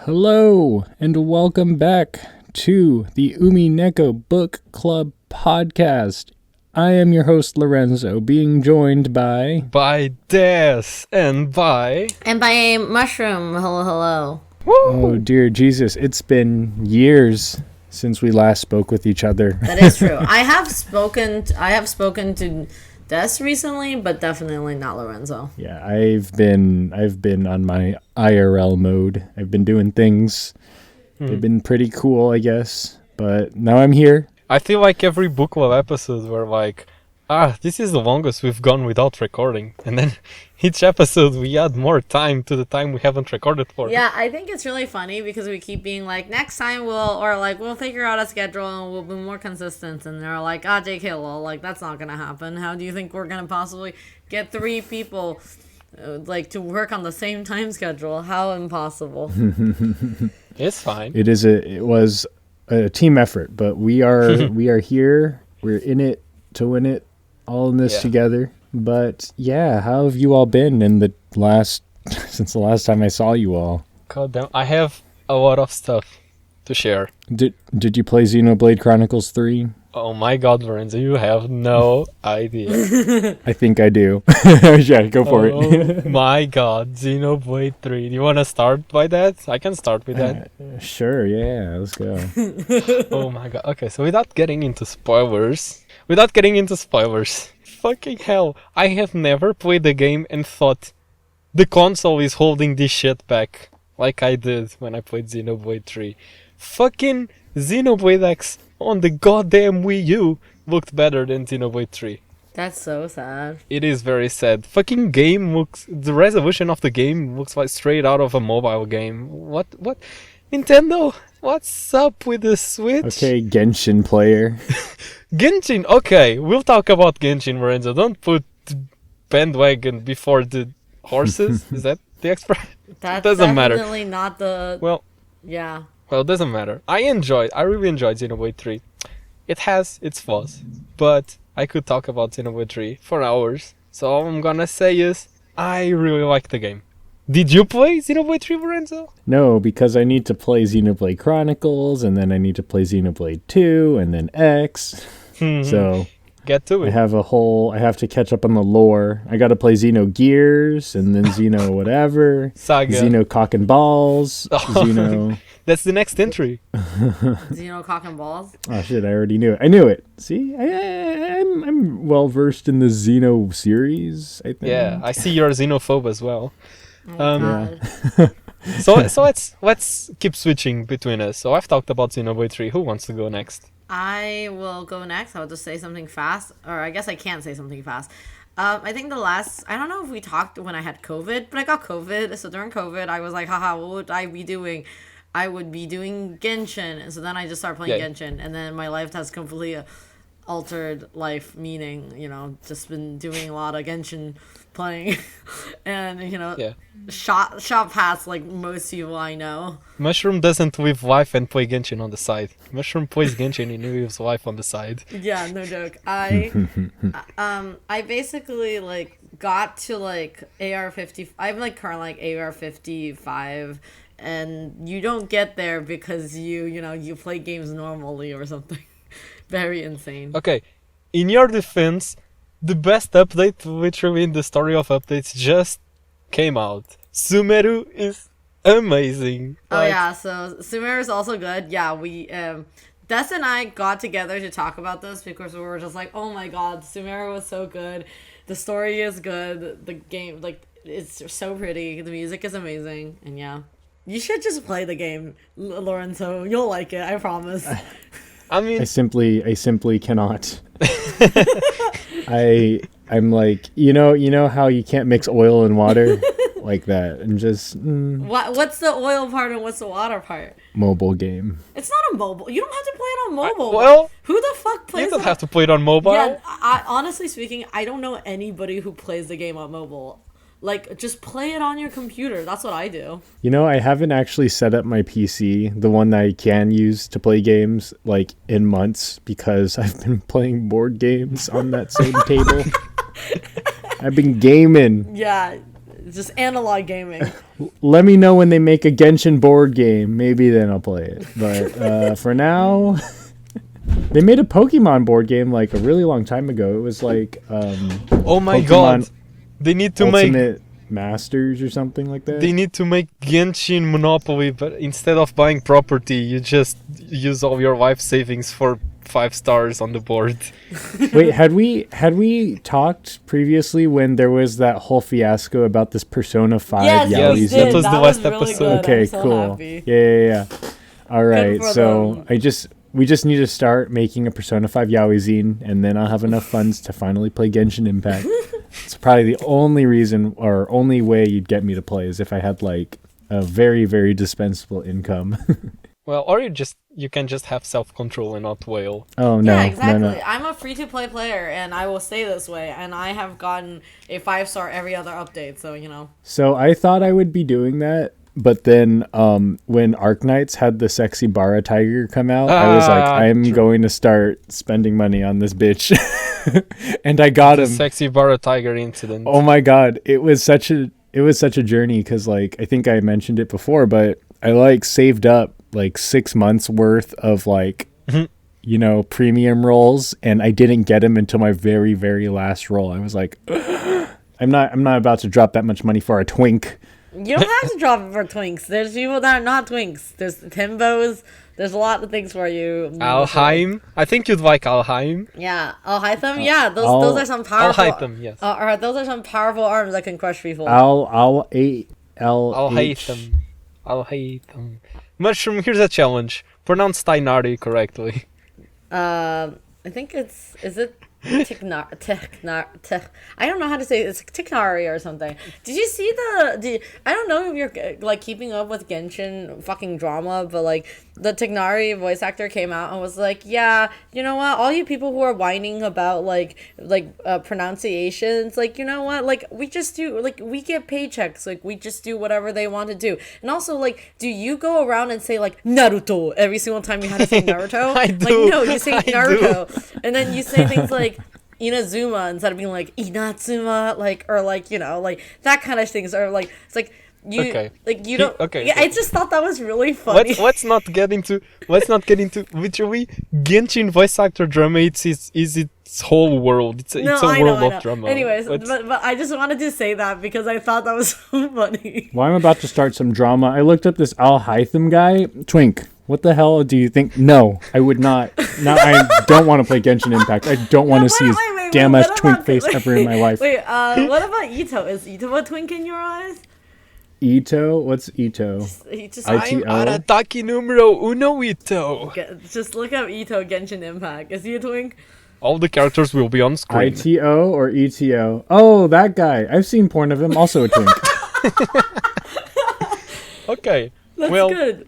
Hello, and welcome back to the Umineko Bookclub podcast. I am your host, Lorenzo, being joined by Des and by Mushroom. Hello. Woo! Oh dear Jesus, it's been years since we last spoke with each other. That is true. I have spoken to Des recently, but definitely not Lorenzo. Yeah, I've been on my IRL mode. I've been doing things. They've been pretty cool, I guess. But now I'm here. I feel like every book club episode we're like, this is the longest we've gone without recording. And then each episode we add more time to the time we haven't recorded for. Yeah, I think it's really funny because we keep being like, next time we'll figure out a schedule and we'll be more consistent. And they're like, JK, lol, like that's not gonna happen. How do you think we're gonna possibly get 3 people to work on the same time schedule? How impossible. It's fine. It was a team effort, but we are here. We're in it to win it, all in this together. But yeah, how have you all been since the last time I saw you all? God damn, I have a lot of stuff to share. Did you play Xenoblade Chronicles 3? Oh my god, Lorenzo, you have no idea. I think I do. Yeah, go for it. Oh my god, Xenoblade 3. Do you want to start by that? I can start with that. Sure, yeah, let's go. Oh my god. Okay, so without getting into spoilers, fucking hell, I have never played the game and thought the console is holding this shit back like I did when I played Xenoblade 3. Fucking Xenoblade X on the goddamn Wii U looked better than Xenoblade 3. That's so sad. It is very sad. Fucking the resolution of the game looks like straight out of a mobile game. What? Nintendo, what's up with the Switch? Okay, Genshin player. Genshin, okay, we'll talk about Genshin, Lorenzo. Don't put bandwagon before the horses. Is that the expression? That's doesn't matter. Definitely not the... Well, yeah. Well, it doesn't matter. I really enjoyed Xenoblade 3. It has its flaws, but I could talk about Xenoblade 3 for hours. So all I'm gonna say is, I really like the game. Did you play Xenoblade 3, Lorenzo? No, because I need to play Xenoblade Chronicles, and then I need to play Xenoblade 2, and then X. So get to it. I have to catch up on the lore. I gotta play Xenogears, and then Xeno whatever. Saga. Xeno Cock and Balls. Xeno... That's the next entry. Xeno Cock and Balls? Oh shit, I already knew it. I knew it. See? I'm well versed in the Xeno series, I think. Yeah, I see you're a xenophobe as well. God. So let's keep switching between us. So I've talked about Xenoblade 3. Who wants to go next? I will go next. I'll just say something fast. Or I guess I can't say something fast. I think I don't know if we talked when I had COVID, but I got COVID. So during COVID, I was like, haha, what would I be doing? I would be doing Genshin. And so then I just started playing Genshin. And then my life has completely altered life, meaning, just been doing a lot of Genshin playing. And, shot past like most people I know. Mushroom doesn't live life and play Genshin on the side. Mushroom plays Genshin and lives life on the side. Yeah, no joke. I basically got to AR-50. I'm currently AR-55, and you don't get there because you play games normally or something. Very insane. Okay, in your defense, the best update, literally in the story of updates, just came out. Sumeru is amazing. Oh yeah, so Sumeru is also good. Yeah, we Des and I got together to talk about this because we were just like, oh my god, Sumeru was so good. The story is good. The game, it's so pretty. The music is amazing. And yeah, you should just play the game, Lorenzo. You'll like it, I promise. I mean, I simply cannot. I'm like, you know how you can't mix oil and water like that, and just What's the oil part and what's the water part? Mobile game. It's not a mobile. You don't have to play it on mobile. Well, who the fuck plays? You don't have to play it on mobile. Yeah, honestly speaking, I don't know anybody who plays the game on mobile. Like, just play it on your computer. That's what I do. You know, I haven't actually set up my PC, the one that I can use to play games, like in months because I've been playing board games on that same table. I've been gaming. Yeah, just analog gaming. Let me know when they make a Genshin board game. Maybe then I'll play it. But for now, they made a Pokemon board game like a really long time ago. It was like Oh my Pokemon god. They need to Ultimate Masters or something like that. They need to make Genshin Monopoly, but instead of buying property, you just use all your life savings for 5 stars on the board. Wait, had we talked previously when there was that whole fiasco about this Persona 5 Yes, Yaoi we Z? did. That was the last really episode. good. Okay, I'm so cool. happy. Yeah. All right, for so them. we just need to start making a Persona 5 Yaoi zine, and then I'll have enough funds to finally play Genshin Impact. It's probably the only reason or only way you'd get me to play is if I had like a very, very dispensable income. Well, or you can just have self-control and not wail. Oh no, Yeah, exactly. no. I'm a free-to-play player, and I will stay this way. And I have gotten a 5-star every other update, so you know. So I thought I would be doing that, but then when Arknights had the sexy Bara Tiger come out, I was like, I'm going to start spending money on this bitch. And I got him. Sexy Bara Tiger incident. Oh my god, it was such a journey because like I think I mentioned it before, but I like saved up like 6 months worth of like you know, premium rolls, and I didn't get him until my very, very last roll. I was like, I'm not about to drop that much money for a twink. You don't have to drop it for twinks. There's people that are not twinks. There's Timbos. There's a lot of things for you. Alheim. I think you'd like Alheim. Yeah, Alhaitham. Yeah, those are some powerful. Alhaitham, yes. Those are some powerful arms that can crush people. Alhaitham. Alhaitham. Mushroom, here's a challenge. Pronounce Tainari correctly. I think is it Tiknar, I don't know how to say it. It's Tiknari or something. Did you see I don't know if you're like keeping up with Genshin fucking drama, but like the Tiknari voice actor came out and was like, yeah, you know what, all you people who are whining about like pronunciations, like, you know what, like we just do, like we get paychecks, like we just do whatever they want to do. And also, like, do you go around and say like Naruto every single time you have to say Naruto? I do. Like, no, you say I Naruto, and then you say things like Inazuma instead of being like Inatsuma, like, or like, you know, like that kind of things, or like it's like you like you don't. Okay. Yeah, I just thought that was really funny. Let's not get into literally Genshin voice actor drama. Is its whole world. It's a world of drama. Anyways, but I just wanted to say that because I thought that was so funny. Well, I'm about to start some drama. I looked up this Alhaitham guy. Twink. What the hell do you think? No, I would not. No, I don't want to play Genshin Impact. I don't want to see his damn ass twink face ever in my life. Wait, what about Ito? Is Ito a twink in your eyes? Ito? What's Ito? I'm Arataki numero uno Ito. Just look up Ito Genshin Impact. Is he a twink? All the characters will be on screen. ITO or ETO? Oh, that guy. I've seen porn of him. Also a twink. Okay. That's good.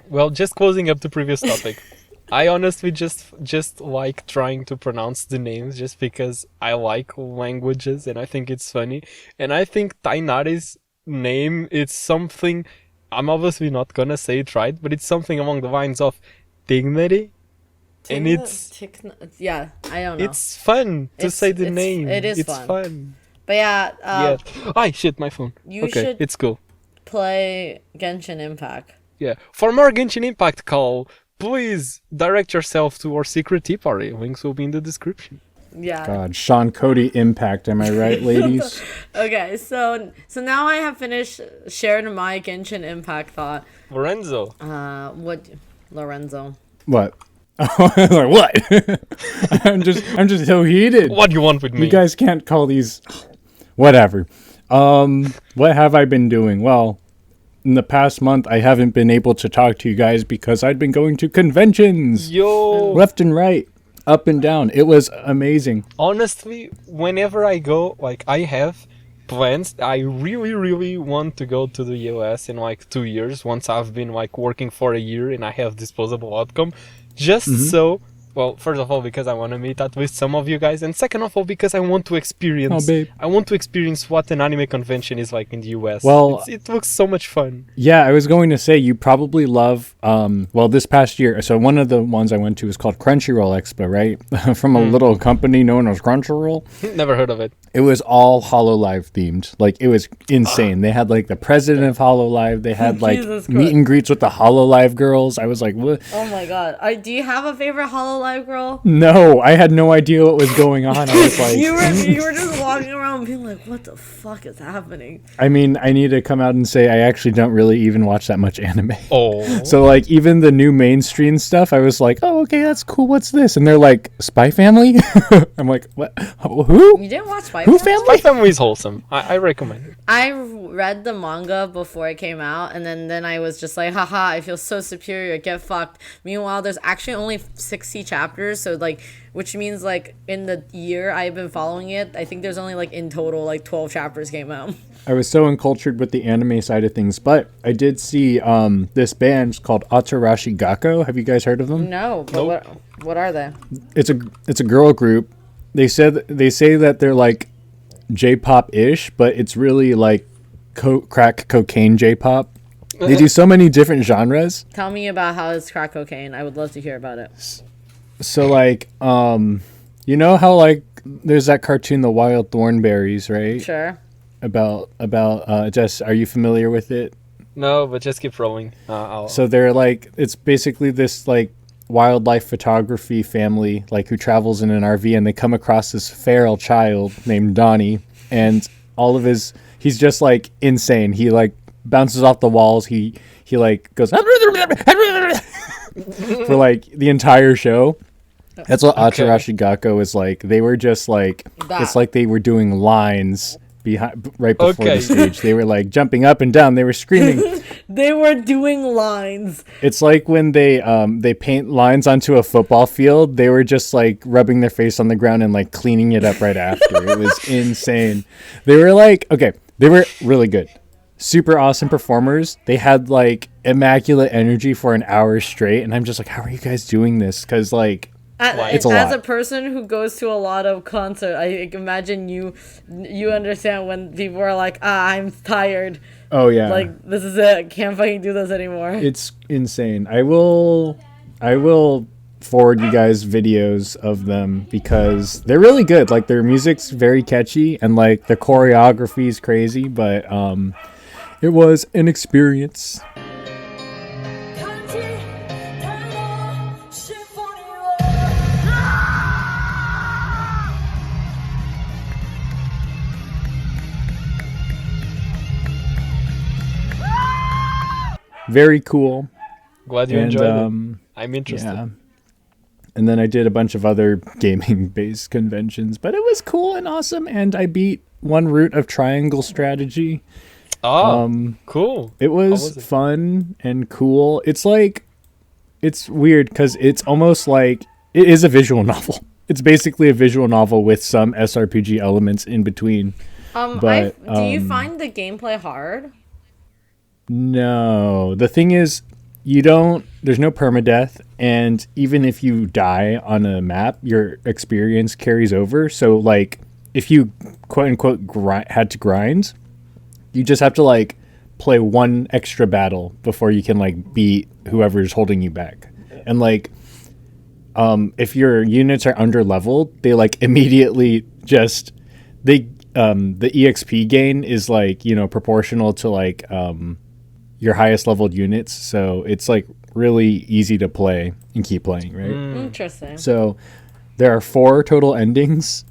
Well, just closing up the previous topic. I honestly just like trying to pronounce the names just because I like languages and I think it's funny. And I think Tainari's name, it's something, I'm obviously not gonna say it right, but it's something along the lines of dignity. And yeah, I don't know. It's fun to say the name. It is it's fun. But yeah, Ay, shit, my phone. You okay, should it's cool. Play Genshin Impact. Yeah. For more Genshin Impact call, please direct yourself to our secret tea party. Links will be in the description. Yeah. God, Sean Cody Impact. Am I right, ladies? Okay, so now I have finished sharing my Genshin Impact thought. Lorenzo. What, Lorenzo? What? Like what? I'm just so heated. What do you want with me? You guys can't call these. Whatever. What have I been doing? Well, in the past month, I haven't been able to talk to you guys because I'd been going to conventions. Yo. Left and right, up and down. It was amazing. Honestly, whenever I go, like, I have plans. I really, really want to go to the US in like 2 years once I've been like working for a year and I have disposable outcome. Just so Well, first of all, because I want to meet up with some of you guys, and second of all, because I want to experience. Oh, babe. I want to experience what an anime convention is like in the US. Well, it looks so much fun. Yeah, I was going to say you probably love. Well, this past year, so one of the ones I went to was called Crunchyroll Expo, right? From a little company known as Crunchyroll. Never heard of it. It was all HoloLive themed. Like, it was insane. They had like the president of HoloLive. They had like Jesus meet and greets with the HoloLive girls. I was like, what? Oh my god. Do you have a favorite HoloLive girl? No, I had no idea what was going on. I was like, you were just walking around being like, what the fuck is happening? I mean, I need to come out and say I actually don't really even watch that much anime. Oh. So like even the new mainstream stuff, I was like, oh, okay, that's cool. What's this? And they're like, Spy Family? I'm like, what? Who? You didn't watch Spy Who Family? My family is wholesome. I recommend it. I read the manga before it came out, and then I was just like, haha, I feel so superior, get fucked. Meanwhile, there's actually only 60 chapters, so like, which means like in the year I've been following it, I think there's only like in total like 12 chapters came out. I was so uncultured with the anime side of things, but I did see this band called Atarashi Gakko. Have you guys heard of them? No, but what are they? It's a girl group. They say that they're like J-pop-ish, but it's really like crack cocaine J-pop. They do so many different genres. Tell me about how it's crack cocaine. I would love to hear about it. So like, you know how like there's that cartoon, The Wild Thornberrys, right? Sure. About Jess, are you familiar with it? No, but just keep rolling. So they're like, it's basically this like wildlife photography family like who travels in an RV, and they come across this feral child named Donnie, and he's just like insane. He like bounces off the walls. He like goes for like the entire show. That's what Atarashi Gakko is like. They were just like it's like they were doing lines right before the stage. They were like jumping up and down. They were screaming. They were doing lines. It's like when they paint lines onto a football field. They were just like rubbing their face on the ground and like cleaning it up right after. It was insane. They were like, they were really good. Super awesome performers. They had like immaculate energy for an hour straight. And I'm just like, how are you guys doing this? Because like, it's a lot. As a person who goes to a lot of concerts, I imagine you understand when people are like, I'm tired. Oh yeah. Like, this is it. Can't fucking do this anymore. It's insane. I will forward you guys videos of them because they're really good. Like, their music's very catchy and like the choreography is crazy, but it was an experience. Very cool. Glad you enjoyed it. I'm interested. Yeah. And then I did a bunch of other gaming-based conventions, but it was cool and awesome. And I beat one route of Triangle Strategy. Oh, cool. It was fun and cool. It's like, it's weird because it's almost like it is a visual novel. It's basically a visual novel with some SRPG elements in between. Do you find the gameplay hard? No, the thing is, there's no permadeath, and even if you die on a map, your experience carries over. So like, if you quote unquote had to grind, you just have to like play one extra battle before you can like beat whoever's holding you back. And like, if your units are under leveled, they like immediately just the EXP gain is like, proportional to like your highest leveled units, so it's like really easy to play and keep playing, right? Interesting. So there are 4 total endings.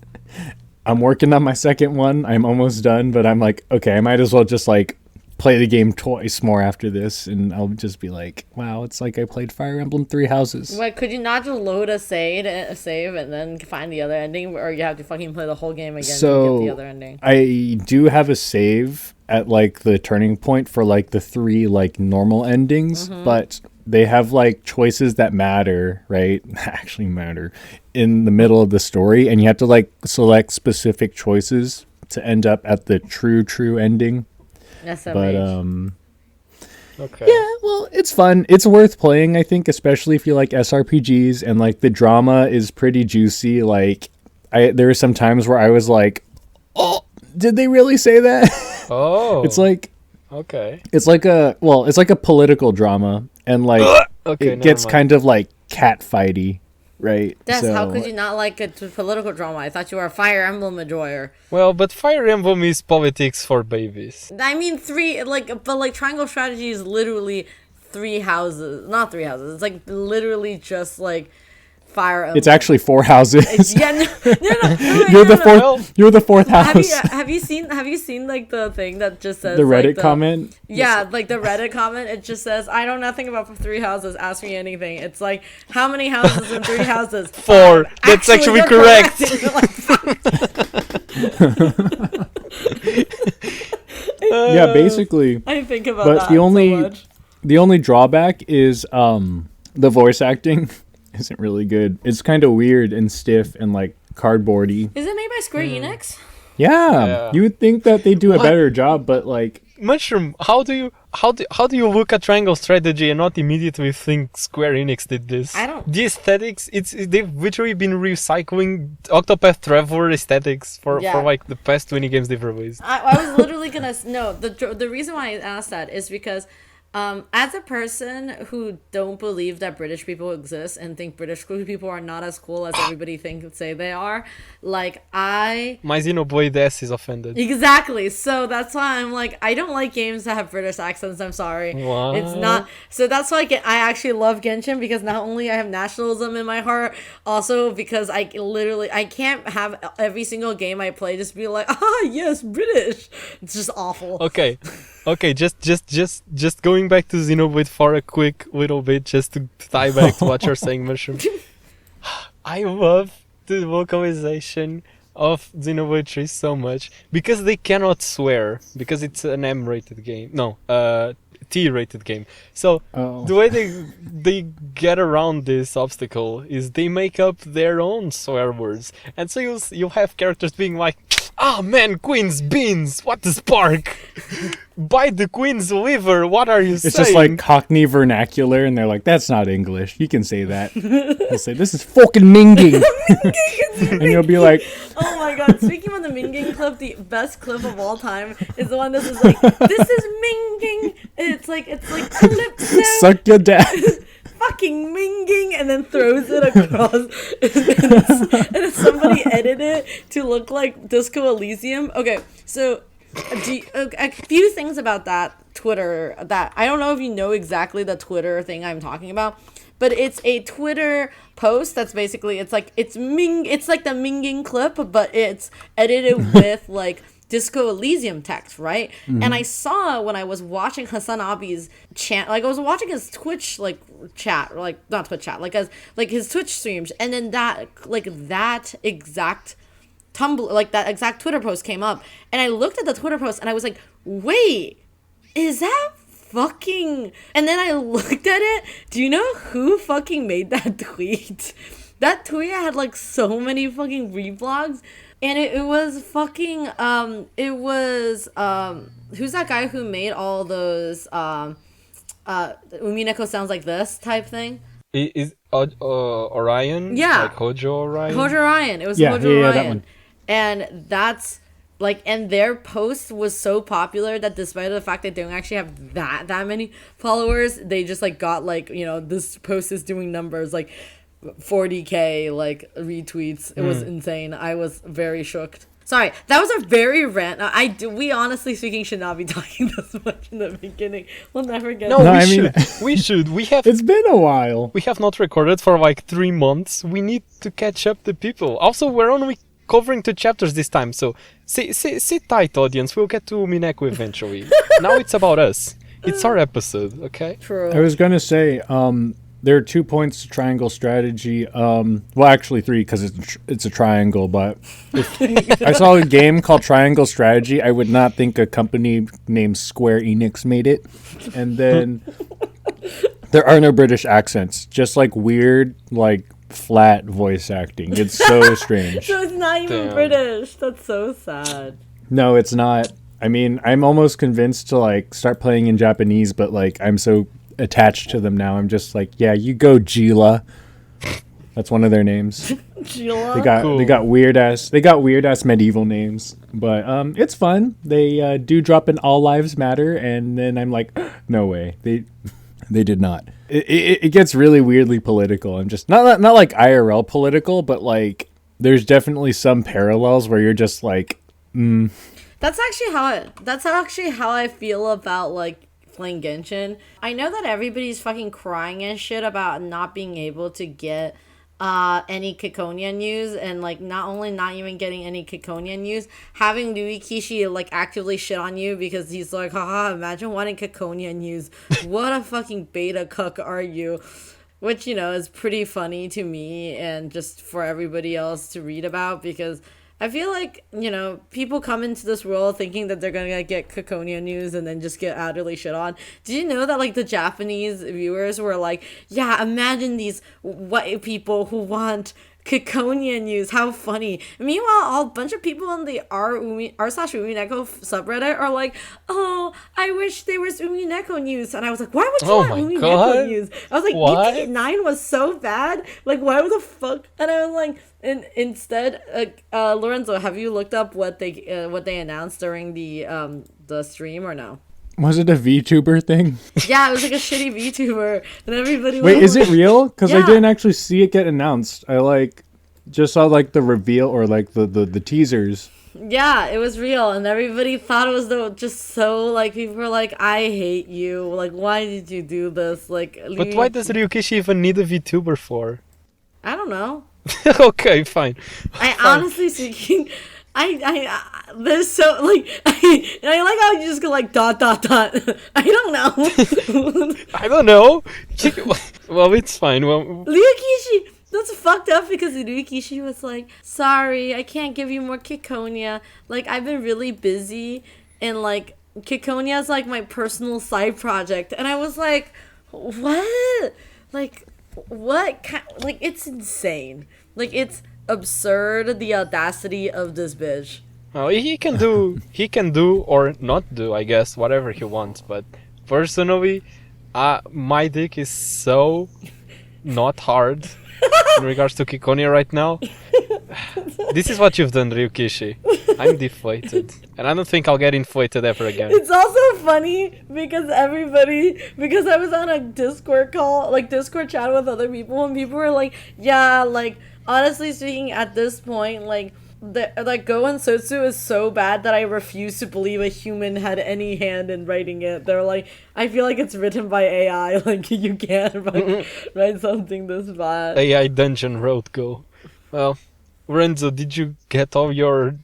I'm working on my second one. I'm almost done, but I'm like, okay, I might as well just like play the game twice more after this, and I'll just be like, wow, it's like I played Fire Emblem 3 Houses. Wait, could you not just load a save and then find the other ending, or you have to fucking play the whole game again to get the other ending? I do have a save at like the turning point for like the 3 like normal endings, but they have like choices that matter, right? Actually matter in the middle of the story, and you have to like select specific choices to end up at the true ending. SMH. But Okay. Yeah, well, it's fun. It's worth playing, I think, especially if you like SRPGs and like the drama is pretty juicy. Like, there were some times where I was like, "Oh, did they really say that?" Oh. It's like Okay. it's like a political drama, and like Okay, it gets never mind. kind of like catfighty, right? Des, how could you not like a political drama? I thought you were a Fire Emblem enjoyer. Well, but Fire Emblem is politics for babies. I mean, Triangle Strategy is literally 3 houses. Not 3 houses. It's like literally just like Fire Emblem. It's actually 4 houses. Yeah, no, You're the fourth. Well, You're the fourth house. Have you seen like the thing that just says The Reddit like, comment. Yeah, like the Reddit comment. It just says, "I know nothing about 3 houses. Ask me anything." It's like, how many houses in 3 houses? 4. That's actually you're correct. And you're like, Yeah, basically. I think about But that the only so much. the only drawback is the voice acting isn't really good. It's kind of weird and stiff and like cardboardy. Is it made by Square Enix? Yeah, you would think that they do a What? better job, but like Mushroom, how do you look at Triangle Strategy and not immediately think Square Enix did this? I don't- The aesthetics, they've literally been recycling Octopath Traveler aesthetics for Yeah. like the past 20 games they've released. I was literally gonna no. The reason why I asked that is because, as a person who don't believe that British people exist and think British people are not as cool as everybody say they are, like My Xenoblade S is offended. exactly. So that's why I'm like, I don't like games that have British accents. I'm sorry. What? It's not. So that's why I actually love Genshin, because not only I have nationalism in my heart, also because I can't have every single game I play just be like, yes, British. It's just awful. Okay, just going back to Xenoblade for a quick little bit, just to tie back to what you're saying, Mushroom. I love the vocalization of Xenoblade 3 so much because they cannot swear because it's an M-rated game. No, T-rated game. So the way they get around this obstacle is they make up their own swear words, and so you'll have characters being like, "Ah man, Queen's beans! What the spark? Bite the Queen's liver! What are you saying?" it's just like Cockney vernacular, and they're like, "That's not English. You can say that." They'll say, "This is fucking minging," and you'll be like, Oh my god, speaking of the Minging clip, the best clip of all time is the one that is like, "This is Minging." It's like Calypso. "Suck your dad." Fucking minging, and then throws it across, and it's somebody edited it to look like Disco Elysium. Okay, so a few things about that Twitter, that I don't know if you know exactly the Twitter thing I'm talking about, but it's a Twitter post that's basically it's like the minging clip, but it's edited with like Disco Elysium text, right? Mm-hmm. And I saw when I was watching Hassan Abi's chat, like I was watching his Twitch chat, like not Twitch chat, like his Twitch streams, and then that exact Tumblr, like that exact Twitter post came up, and I looked at the Twitter post and I was like, wait, is that fucking? And then I looked at it. Do you know who fucking made that tweet? That tweet had like so many fucking reblogs. And it was fucking, who's that guy who made all those, Umineko sounds like this type thing? Is Orion? Yeah. Like Hojo Orion? Hojo Orion. It was Yeah, Hojo yeah, Orion. that one. And that's, like, and their post was so popular that despite the fact that they don't actually have that many followers, they just, like, got, like, you know, this post is doing numbers, like, 40K like retweets. It was insane. I was very shocked. Sorry, that was a very rant. We honestly speaking should not be talking this much in the beginning. We'll never get No, it. No, we I mean- should. We should. We have. It's been a while. We have not recorded for like 3 months. We need to catch up the people. Also, we're only covering 2 chapters this time, so sit tight, audience. We'll get to Umineko eventually. Now it's about us. It's our episode, okay? True. I was gonna say, there are 2 points to triangle strategy. Well, actually 3 because it's a triangle. But if I saw a game called Triangle Strategy, I would not think a company named Square Enix made it. And then there are no British accents, just like weird, like flat voice acting. It's so strange. So it's not even Damn. British. That's so sad. No, it's not. I mean, I'm almost convinced to like start playing in Japanese, but like I'm so attached to them now. I'm just like, yeah, you go Gila. That's one of their names. Gila? They got weird ass medieval names, but it's fun. They do drop in all lives matter, and then I'm like, no way, they did not. It gets really weirdly political. I'm just not like IRL political, but like there's definitely some parallels where you're just like, That's actually how I feel about like playing Genshin. I know that everybody's fucking crying and shit about not being able to get any Ciconia news, and like not only not even getting any Ciconia news, having Rui Kishi like actively shit on you because he's like, haha, imagine wanting Ciconia news. What a fucking beta cuck are you? Which, you know, is pretty funny to me and just for everybody else to read about, because I feel like, you know, people come into this world thinking that they're gonna get Ciconia news and then just get utterly shit on. Did you know that like the Japanese viewers were like, yeah, imagine these white people who want Ciconia news, how funny. Meanwhile, a bunch of people in the r/Umineko subreddit are like, oh, I wish there was Umineko news. And I was like, why would you want Umineko news? I was like, Geek 9 was so bad. Like, why the fuck? And I was like, and instead, Lorenzo, have you looked up what they announced during the stream or no? Was it a VTuber thing? Yeah, it was like a shitty VTuber, and everybody. Wait, is it real? Because yeah. I didn't actually see it get announced. I like just saw like the reveal or like the teasers. Yeah, it was real, and everybody thought it was just so like people were like, "I hate you! Like, why did you do this?" Like, but why does Ryukishi even need a VTuber for? I don't know. Okay, fine. Honestly speaking. There's so like I like how you just go like ... I don't know. I don't know. Well, it's fine. Well, Ryukishi, that's fucked up because Ryukishi was like, sorry, I can't give you more Ciconia. Like, I've been really busy, and like Ciconia is like my personal side project, and I was like, what? Like, what? Like, it's insane. Like, it's absurd, the audacity of this bitch. Oh, he can do or not do, I guess, whatever he wants. But personally, my dick is so not hard in regards to Ciconia right now. This is what you've done, Ryukishi. I'm deflated, and I don't think I'll get inflated ever again. It's also funny because I was on a Discord chat with other people, and people were like, yeah, like, honestly speaking, at this point, like Go and Sotsu is so bad that I refuse to believe a human had any hand in writing it. They're like, I feel like it's written by AI. Like, you can't write something this bad. AI dungeon wrote Go. Well, Renzo, did you get all your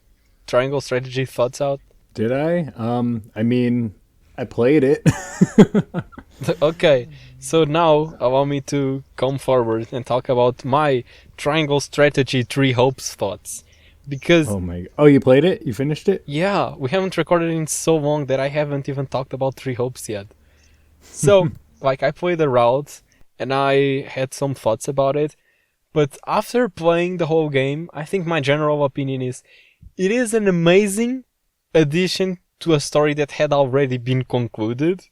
triangle strategy thoughts out? Did I? I mean, I played it. Okay, so now allow me to come forward and talk about my triangle strategy 3 hopes thoughts. Because you played it? You finished it? Yeah, we haven't recorded in so long that I haven't even talked about 3 hopes yet. So, like, I played the route and I had some thoughts about it, but after playing the whole game, I think my general opinion is it is an amazing addition to a story that had already been concluded,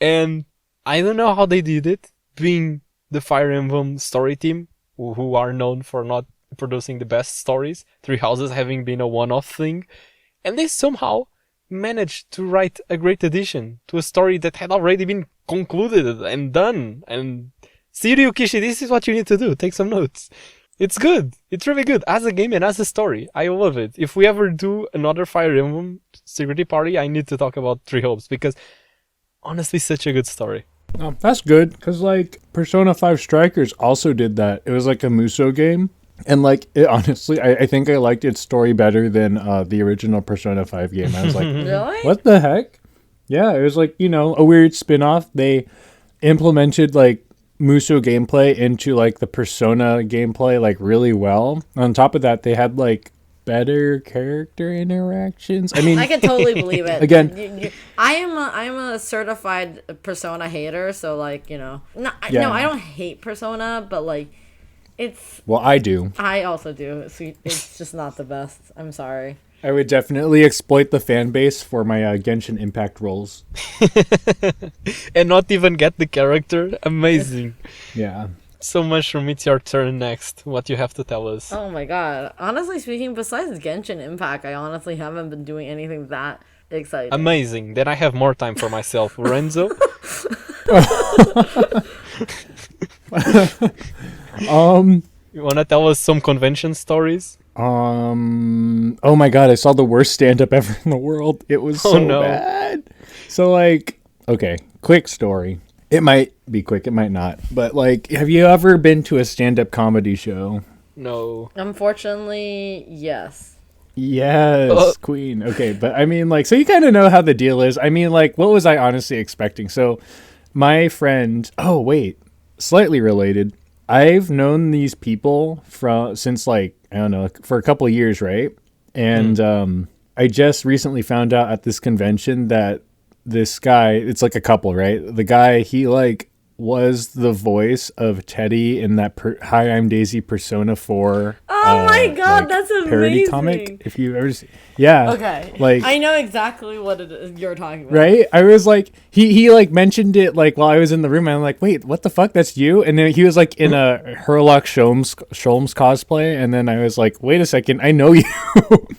and I don't know how they did it, being the Fire Emblem story team, who are known for not producing the best stories, Three Houses having been a one-off thing, and they somehow managed to write a great addition to a story that had already been concluded and done. And see, Ryukishi, this is what you need to do. Take some notes. It's good. It's really good as a game and as a story. I love it. If we ever do another Fire Emblem Security Party, I need to talk about Three Hopes, because honestly, such a good story. Oh, that's good, because like Persona 5 Strikers also did that. It was like a Musou game, and like honestly, I think I liked its story better than the original Persona 5 game. I was like, really? What the heck? Yeah, it was like, you know, a weird spin-off. They implemented like Musou gameplay into like the Persona gameplay like really well. On top of that, they had like better character interactions. I mean, I can totally believe it. Again, I'm a certified Persona hater, so like, you know, no, I don't hate Persona, but like, Well, I do. I also do. It's just not the best. I'm sorry. I would definitely exploit the fan base for my Genshin Impact roles. And not even get the character. Amazing. Yeah. So Mushroom, it's your turn next. What you have to tell us? Oh my god. Honestly speaking, besides Genshin Impact, I honestly haven't been doing anything that exciting. Amazing. Then I have more time for myself. Renzo? You wanna tell us some convention stories? Oh my god, I saw the worst stand-up ever in the world. It was so bad. So like, okay, quick story. It might be quick, it might not. But like, have you ever been to a stand-up comedy show? No. Unfortunately, yes. Yes, Queen. Okay, but I mean, like, so you kind of know how the deal is. I mean, like, what was I honestly expecting? So my friend, slightly related. I've known these people since like, I don't know, for a couple of years, right? And I just recently found out at this convention that this guy, it's like a couple, right? The guy, he like was the voice of Teddy in that Hi, I'm Daisy Persona 4. Oh my god, like, that's amazing. Parody comic, if you ever see. Yeah. Okay. Like, I know exactly what it is you're talking about. Right? I was like, he like mentioned it like while I was in the room, and I'm like, wait, what the fuck? That's you? And then he was like in a Herlock Sholmes cosplay, and then I was like, wait a second, I know you.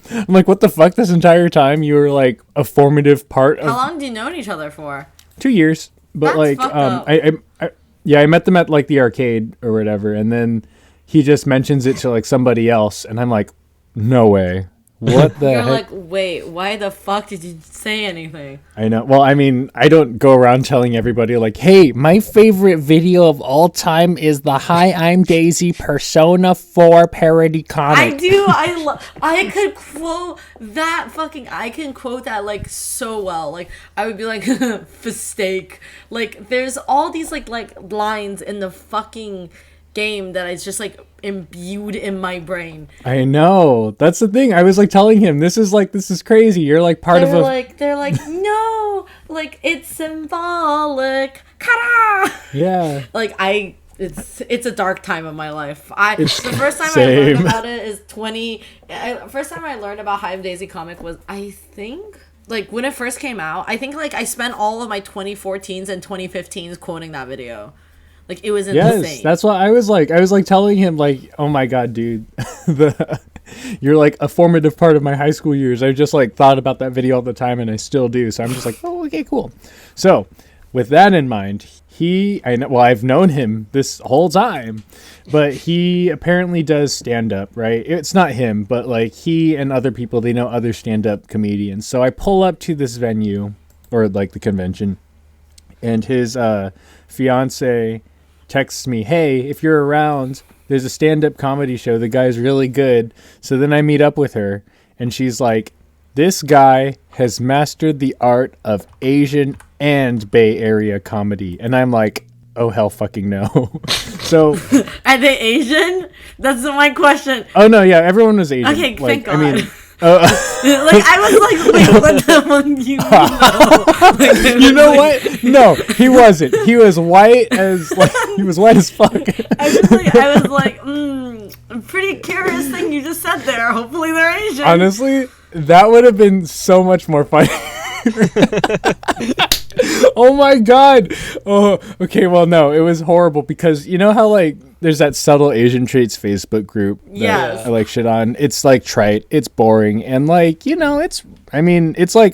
I'm like, what the fuck? This entire time you were like a formative part of. How long do you know each other for? 2 years. But That's like fucked up. I met them at like the arcade or whatever, and then he just mentions it to like somebody else, and I'm like, no way. What the You're heck? like, wait, why the fuck did you say anything? I know. Well, I mean, I don't go around telling everybody like, hey, my favorite video of all time is the Hi, I'm Daisy Persona 4 parody comic. I do. I could quote that fucking. I can quote that like so well. Like I would be like, "Fistake." Like there's all these like lines in the fucking game that is just like imbued in my brain. I know. That's the thing. I was like telling him, this is crazy. You're like part of a. They're like, no, like it's symbolic. Kara! Yeah. Like it's a dark time of my life. The first time I Same. learned about it is first time I learned about Hive Daisy comic was, I think, like when it first came out. I think like I spent all of my 2014s and 2015s quoting that video. Like it was insane. Yes, that's what I was like. I was like telling him like, oh my god, dude, you're like a formative part of my high school years. I just like thought about that video all the time, and I still do. So I'm just like, oh, okay, cool. So with that in mind, I've known him this whole time, but he apparently does stand up, right? It's not him, but like he and other people, they know other stand up comedians. So I pull up to this venue or like the convention, and his fiance texts me, hey, if you're around, there's a stand-up comedy show. The guy's really good. So then I meet up with her, and she's like, this guy has mastered the art of Asian and Bay Area comedy. And I'm like, oh, hell fucking no. So Are they Asian? That's my question. oh no, yeah, everyone was Asian. Okay, like, thank God. I mean, like I was like, wait, what the fuck you know? Like, you know what? No, he wasn't. He was white as fuck. I was like, pretty curious thing you just said there. Hopefully they're Asian. Honestly, that would have been so much more fun. Oh my god. Oh, okay, well no, it was horrible because you know how like there's that Subtle Asian Traits Facebook group that Yes. I like shit on. It's like trite, it's boring, and like, you know, it's like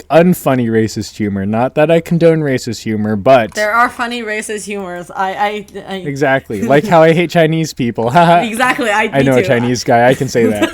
unfunny racist humor. Not that I condone racist humor, but There are funny racist humors. I exactly. Like how I hate Chinese people. exactly. I know a Chinese guy, I can say that.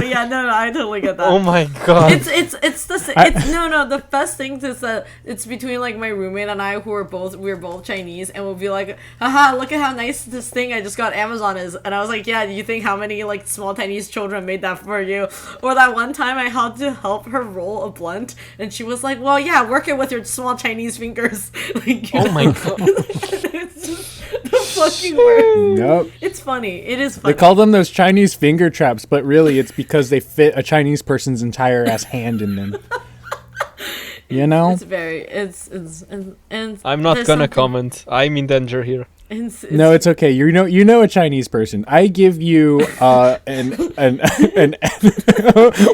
Yeah, no, I totally get that. Oh my god. It's the best thing is that it's between like my roommate and I we're both Chinese, and we'll be like, haha, look at how nice this thing I just got Amazon is. And I was like, yeah, do you think how many like small Chinese children made that for you? Or that one time I had to help her roll a blunt, and she was like, well, yeah, work it with your small Chinese fingers. Like, Oh my god. It's just the fucking word. Nope. It's funny. It is funny. They call them those Chinese finger traps, but really it's because they fit a Chinese person's entire ass hand in them. You know? It's very, it's I'm not gonna something- comment. I'm in danger here. No, it's okay. You know a Chinese person. I give you an what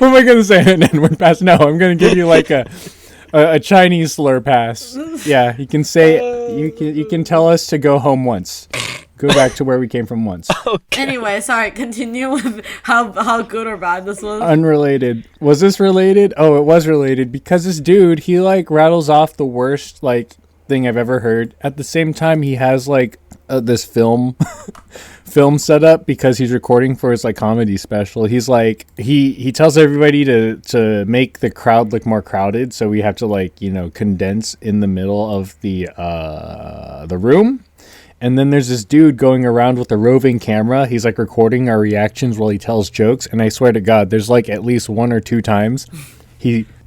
am I gonna say? An N-word pass? No, I'm gonna give you like a Chinese slur pass. Yeah, you can say you can tell us to go home once. Go back to where we came from once. Okay. Anyway, sorry. Continue with how good or bad this was. Unrelated. Was this related? Oh, it was related because this dude, he like rattles off the worst like thing I've ever heard. At the same time, he has like this film set up because he's recording for his like comedy special. He's like he tells everybody to make the crowd look more crowded, so we have to like, you know, condense in the middle of the room. And then there's this dude going around with a roving camera. He's like recording our reactions while he tells jokes. And I swear to God, there's like at least 1 or 2 times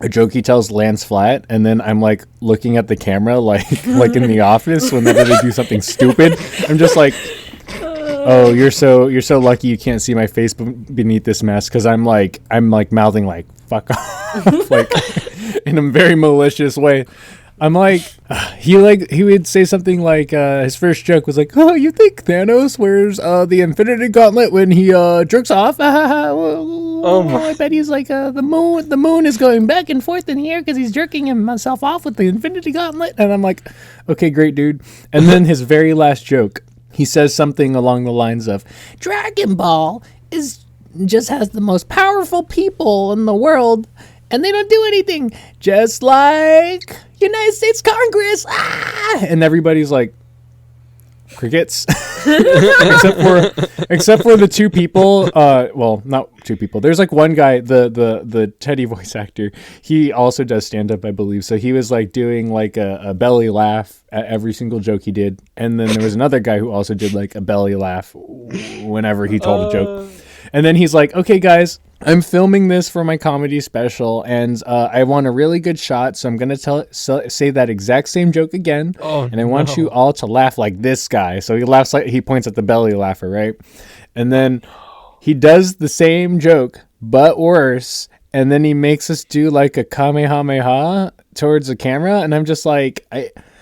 a joke he tells lands flat. And then I'm like looking at the camera like in The Office whenever they do something stupid. I'm just like, oh, you're so lucky you can't see my face beneath this mask. Because I'm like mouthing like, fuck off. Like in a very malicious way. I'm like, he would say something like, his first joke was like, oh, you think Thanos wears the Infinity Gauntlet when he jerks off? I bet he's like, the moon is going back and forth in the air because he's jerking himself off with the Infinity Gauntlet. And I'm like, okay, great, dude. And then his very last joke, he says something along the lines of, Dragon Ball just has the most powerful people in the world, and they don't do anything, just like United States Congress. And everybody's like, crickets. except for the 2 people. Well, not 2 people. There's like one guy, the Teddy voice actor. He also does stand up, I believe. So he was like doing like a belly laugh at every single joke he did. And then there was another guy who also did like a belly laugh whenever he told a joke. And then he's like, okay, guys, I'm filming this for my comedy special, and I want a really good shot, so I'm going to say that exact same joke again, and I want you all to laugh like this guy. So he laughs like, he points at the belly laugher, right? And then he does the same joke, but worse, and then he makes us do like a kamehameha towards the camera, and I'm just like,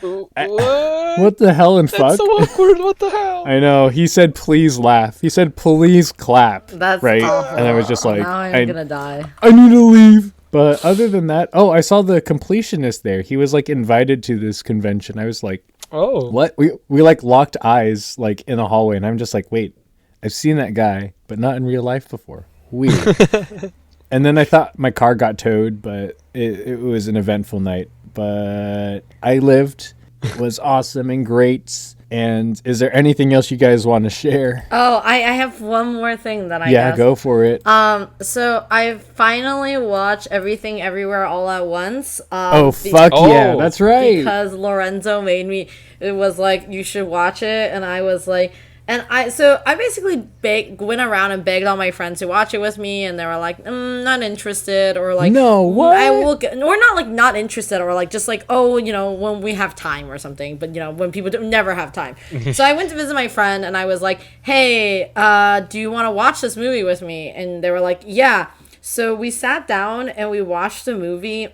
what the hell and fuck? That's so awkward. What the hell? I know. He said, please laugh. He said, please clap. That's right. awful. And I was just like, now I'm gonna die. I need to leave. But other than that, I saw the completionist there. He was like invited to this convention. I was like, oh, what? We like locked eyes like in a hallway, and I'm just like, wait, I've seen that guy, but not in real life before. Weird. And then I thought my car got towed, but it was an eventful night. But I lived. It was awesome and great. And is there anything else you guys want to share? Oh, I have one more thing that I guess. Go for it. So I finally watched Everything Everywhere All at Once. Yeah, that's right. Because Lorenzo made me. It was like, you should watch it, and I was like. And I basically went around and begged all my friends to watch it with me, and they were like, not interested, or like, no, what? Or not like not interested, or like just like, oh, you know, when we have time or something. But you know, when people never have time. So I went to visit my friend, and I was like, hey, do you want to watch this movie with me? And they were like, yeah. So we sat down and we watched the movie.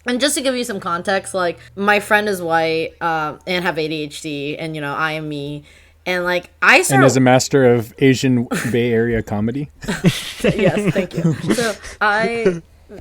And just to give you some context, like my friend is white and have ADHD, and you know, I am me. And like and as a master of Asian Bay Area comedy. Yes, thank you. So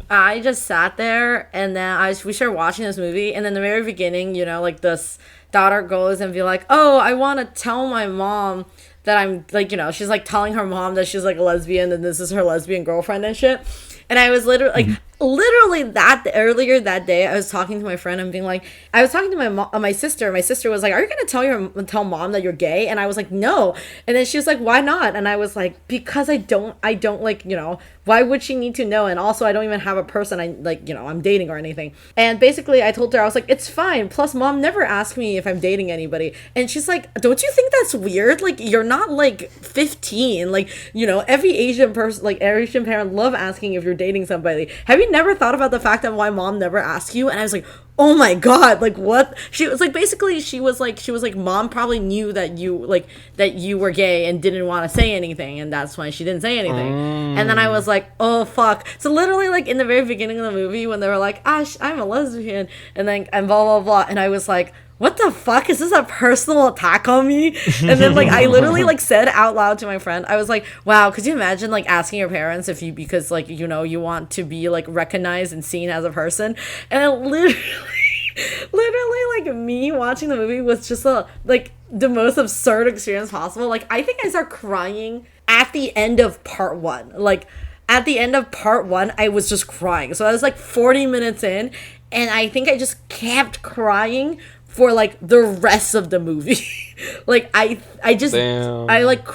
I just sat there, and then we started watching this movie, and in the very beginning, you know, like this daughter goes and be like, oh, I want to tell my mom that I'm like, you know, she's like telling her mom that she's like a lesbian and this is her lesbian girlfriend and shit. And I was literally earlier that day, I was talking to my friend and being like, I was talking to my sister. My sister was like, are you going to tell mom that you're gay? And I was like, no. And then she was like, why not? And I was like, because I don't like, you know, why would she need to know? And also I don't even have a person I'm dating or anything. And basically I told her, I was like, it's fine. Plus mom never asked me if I'm dating anybody. And she's like, don't you think that's weird? Like, you're not like 15. Like, you know, every Asian person, like Asian parent love asking if you're dating somebody. Have you never thought about the fact that why mom never asked you? And I was like, oh my god, like what? She was like, basically she was like mom probably knew that you were gay and didn't want to say anything, and that's why she didn't say anything. And then I was like, oh fuck. So literally like in the very beginning of the movie when they were like, I'm a lesbian, and blah blah blah, and I was like, what the fuck, is this a personal attack on me? And then like I literally like said out loud to my friend, I was like, wow, could you imagine like asking your parents if you, because like, you know, you want to be like recognized and seen as a person, and it literally like me watching the movie was just like the most absurd experience possible. Like I think I started crying at the end of part one. Like at the end of part one, I was just crying. So I was like 40 minutes in, and I think I just kept crying for like the rest of the movie. Like I just Damn. I like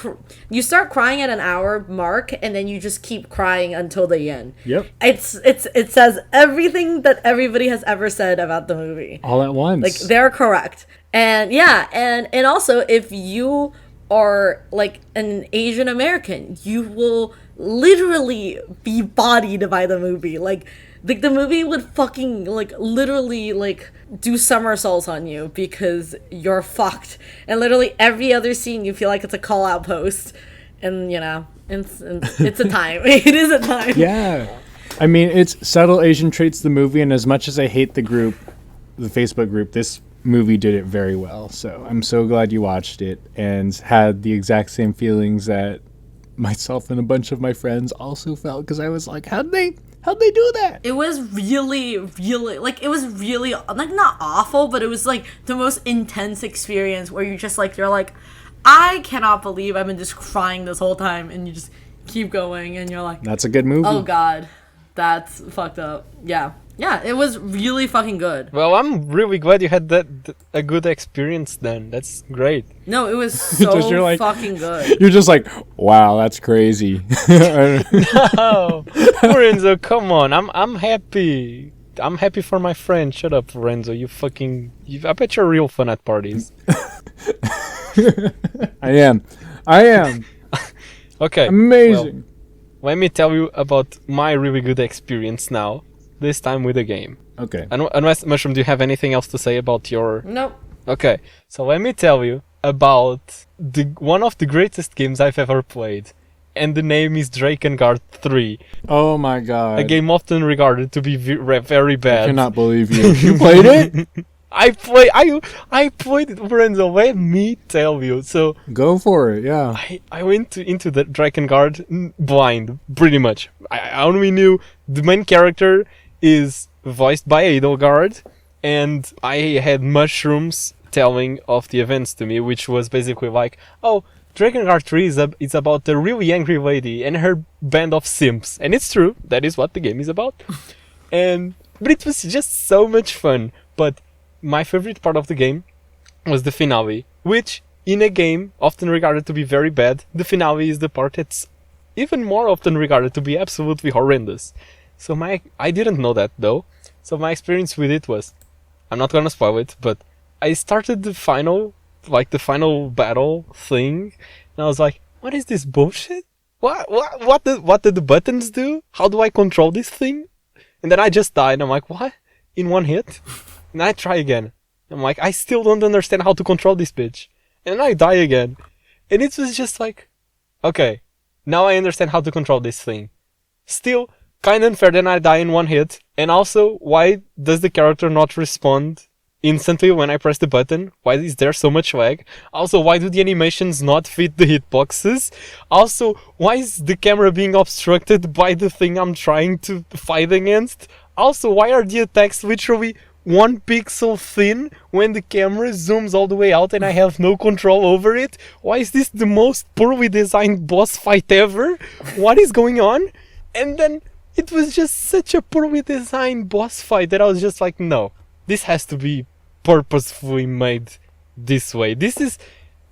you start crying at an hour mark, and then you just keep crying until the end. Yep. It says everything that everybody has ever said about the movie All at once. like they're correct. And yeah, and also if you are like an Asian American, you will literally be bodied by the movie. Like the movie would fucking like literally like do somersaults on you because you're fucked. And literally every other scene you feel like it's a call out post. And you know, it's a time. It is a time. Yeah. I mean, it's subtle Asian traits, the movie, and as much as I hate the group, the Facebook group, this movie did it very well. So I'm so glad you watched it and had the exact same feelings that myself and a bunch of my friends also felt, because I was like, how'd they do that? It was really, really, like, it was really, like, not awful, but it was, like, the most intense experience where you're like, I cannot believe I've been just crying this whole time, and you just keep going, and you're like, That's a good movie. oh, God, that's fucked up. Yeah. Yeah, it was really fucking good. Well, I'm really glad you had a good experience then. That's great. No, it was so You're like- fucking good. You're just like, wow, that's crazy. Oh, Lorenzo, come on. I'm happy. I'm happy for my friend. Shut up, Lorenzo. I bet you're real fun at parties. I am. Okay. Amazing. Well, let me tell you about my really good experience now. This time with a game. Okay. Unless, Mushroom, do you have anything else to say about your... Nope. Okay, so let me tell you about one of the greatest games I've ever played. And the name is Drakengard 3. Oh my god. A game often regarded to be very I bad. cannot believe you. You played it? I played it, Lorenzo. Let me tell you. So Go for it, yeah. I went into the Drakengard blind, pretty much. I only knew the main character is voiced by Edelgard, and I had mushrooms telling of the events to me, which was basically like, oh, Drakengard 3 is about a really angry lady and her band of simps. And it's true, that is what the game is about. But it was just so much fun. But my favorite part of the game was the finale, which, in a game often regarded to be very bad, the finale is the part that's even more often regarded to be absolutely horrendous. So I didn't know that, though. So my experience with it was, I'm not gonna spoil it, but I started the final battle thing, and I was like, what is this bullshit? What did the buttons do? How do I control this thing? And then I just died. I'm like, what? In one hit? And I try again. I'm like, I still don't understand how to control this bitch. And then I die again. And it was just like, okay, now I understand how to control this thing. Still, kind of unfair that I die in one hit. And also, why does the character not respond instantly when I press the button? Why is there so much lag? Also, why do the animations not fit the hitboxes? Also, why is the camera being obstructed by the thing I'm trying to fight against? Also, why are the attacks literally 1 pixel thin when the camera zooms all the way out and I have no control over it? Why is this the most poorly designed boss fight ever? What is going on? And then it was just such a poorly designed boss fight that I was just like, no, this has to be purposefully made this way. The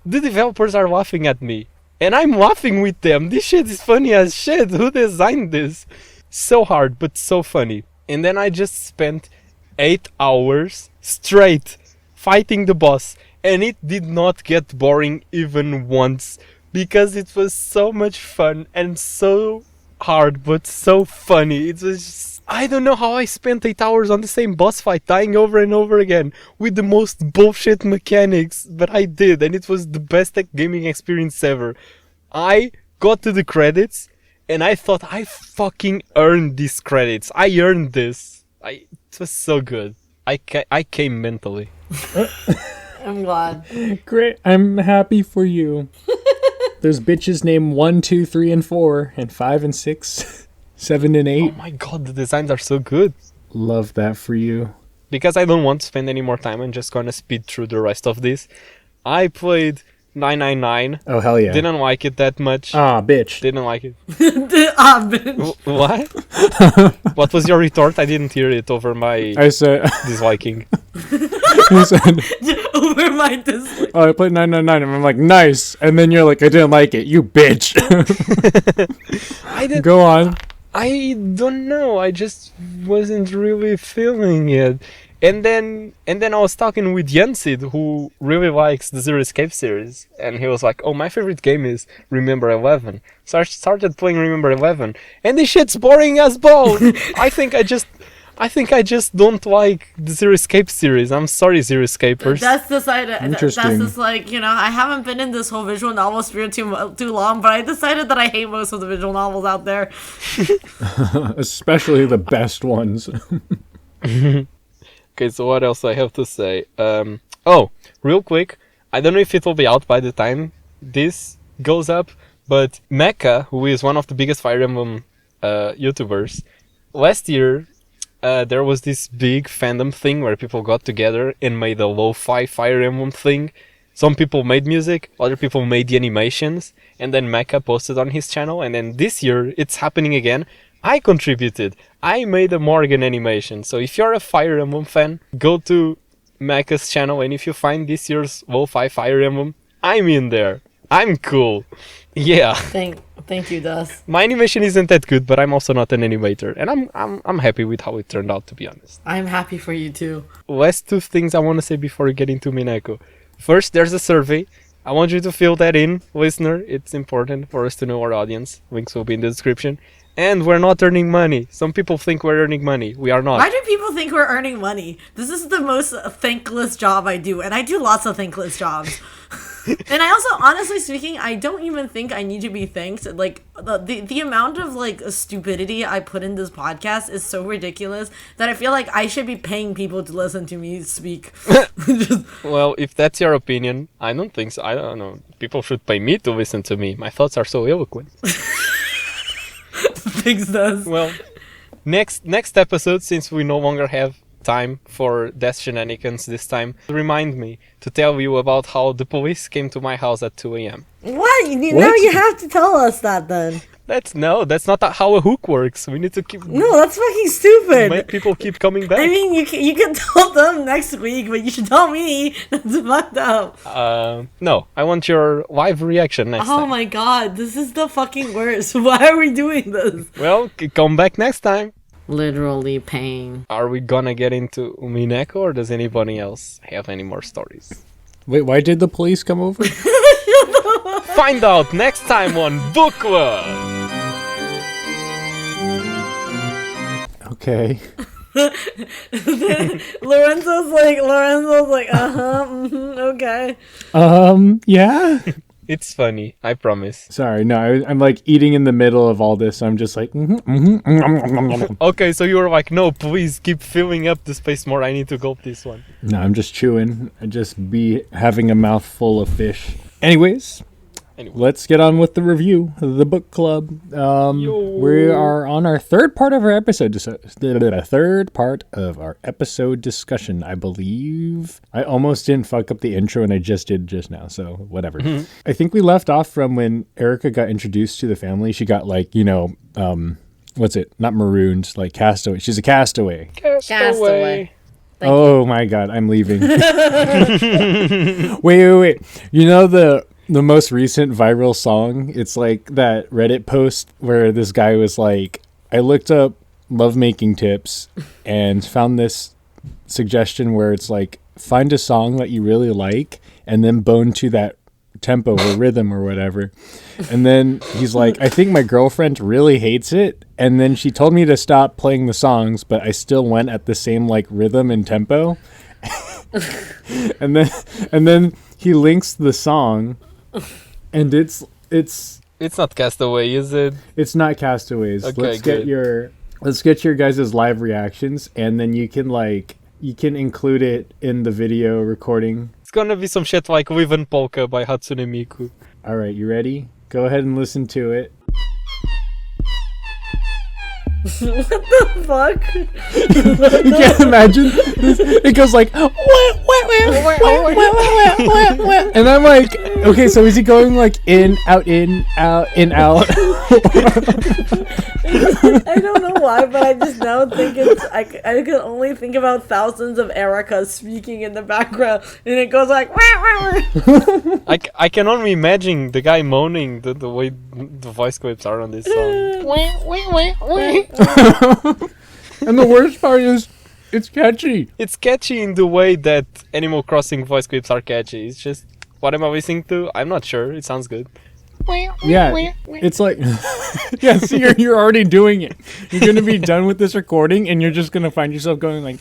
developers are laughing at me, and I'm laughing with them. This shit is funny as shit. Who designed this? So hard, but so funny. And then I just spent 8 hours straight fighting the boss, and it did not get boring even once, because it was so much fun and so hard but so funny. It was just, I don't know how I spent 8 hours on the same boss fight, dying over and over again with the most bullshit mechanics, but I did, and it was the best gaming experience ever. I got to the credits and I thought, I fucking earned these credits. I earned this. It was so good. I came mentally. I'm glad. Great. I'm happy for you. There's bitches named 1, 2, 3, and 4, and 5 and 6, 7 and 8. Oh my god, the designs are so good. Love that for you. Because I don't want to spend any more time, I'm just gonna speed through the rest of this. I played 999. Oh, hell yeah. Didn't like it that much. Ah, bitch. Didn't like it. Bitch. What? What was your retort? I didn't hear it over my I said, disliking. I said, Over my dislike. oh, I played 999, and I'm like, nice. And then you're like, I didn't like it. You bitch. I did. Go on. I don't know. I just wasn't really feeling it. And then I was talking with Yensid, who really likes the Zero Escape series, and he was like, "Oh, my favorite game is Remember 11." So I started playing Remember 11, and this shit's boring as balls. I think I just don't like the Zero Escape series. I'm sorry, Zero Escapers. That's decided. Interesting. That's just like, I haven't been in this whole visual novel sphere too long, but I decided that I hate most of the visual novels out there. Especially the best ones. Okay, so what else I have to say? Oh, real quick, I don't know if it will be out by the time this goes up, but Mecha, who is one of the biggest Fire Emblem YouTubers, last year there was this big fandom thing where people got together and made a lo-fi Fire Emblem thing. Some people made music, other people made the animations, and then Mecha posted on his channel, and then this year it's happening again. I contributed. I made a Morgan animation. So if you're a Fire Emblem fan, go to Mecha's channel, and if you find this year's lo-fi Fire Emblem, I'm in there. I'm cool. Yeah. Thank you, Dust. My animation isn't that good, but I'm also not an animator, and I'm happy with how it turned out, to be honest. I'm happy for you too. Last two things I want to say before we get into Umineko. First, there's a survey. I want you to fill that in, listener. It's important for us to know our audience. Links will be in the description. And we're not earning money. Some people think we're earning money. We are not. Why do people think we're earning money? This is the most thankless job I do, and I do lots of thankless jobs. And I also, honestly speaking, I don't even think I need to be thanked. Like, the amount of, like, stupidity I put in this podcast is so ridiculous that I feel like I should be paying people to listen to me speak. Well, if that's your opinion, I don't think so. I don't know. People should pay me to listen to me. My thoughts are so eloquent. Thanks, Dust. Well, next episode, since we no longer have time for death shenanigans this time, remind me to tell you about how the police came to my house at 2 a.m. What? Now you have to tell us that then. That's not how a hook works. We need to keep... No, that's fucking stupid. Make people keep coming back. I mean, you can tell them next week, but you should tell me. That's fucked up. No, I want your live reaction next time. Oh my god, this is the fucking worst. Why are we doing this? Well, come back next time. Literally pain. Are we gonna get into Umineko, or does anybody else have any more stories? Wait, why did the police come over? Find out next time on Book Club! Okay. Lorenzo's like, okay. Yeah? It's funny, I promise. Sorry, no, I'm like eating in the middle of all this. So I'm just like, Okay, so you were like, no, please keep filling up the space more. I need to gulp this one. No, I'm just chewing. I just be having a mouthful of fish. Anyways, let's get on with the review of the book club. We are on our third part of our episode. Discussion, I believe. I almost didn't fuck up the intro, and I just did just now. So whatever. I think we left off from when Erica got introduced to the family. She got like, what's it? Not marooned, like castaway. She's a castaway. Castaway. Oh my god, I'm leaving. Wait. You know the most recent viral song? It's like that Reddit post where this guy was like, I looked up lovemaking tips and found this suggestion where it's like, find a song that you really like and then bone to that tempo or rhythm or whatever. And then he's like, I think my girlfriend really hates it, and then she told me to stop playing the songs, but I still went at the same like rhythm and tempo. and then he links the song, and it's not Castaway, is it? It's not Castaways. Okay, let's get your guys' live reactions, and then you can like You can include it in the video recording. It's gonna be some shit like Live in Polka by Hatsune Miku. All right, you ready? Go ahead and listen to it. What the fuck? You can't imagine this. It goes like, and I'm like, okay, so is he going like in, out, in, out, in, out? I don't know why, but I just now think it's. I can only think about thousands of Ericas speaking in the background, and it goes like. I can only imagine the guy moaning the way the voice clips are on this song. And the worst part is, it's catchy. It's catchy in the way that Animal Crossing voice clips are catchy. It's just, what am I listening to? I'm not sure. It sounds good. Yeah, it's like, yeah, see, you're already doing it. You're going to be done with this recording, and you're just going to find yourself going like,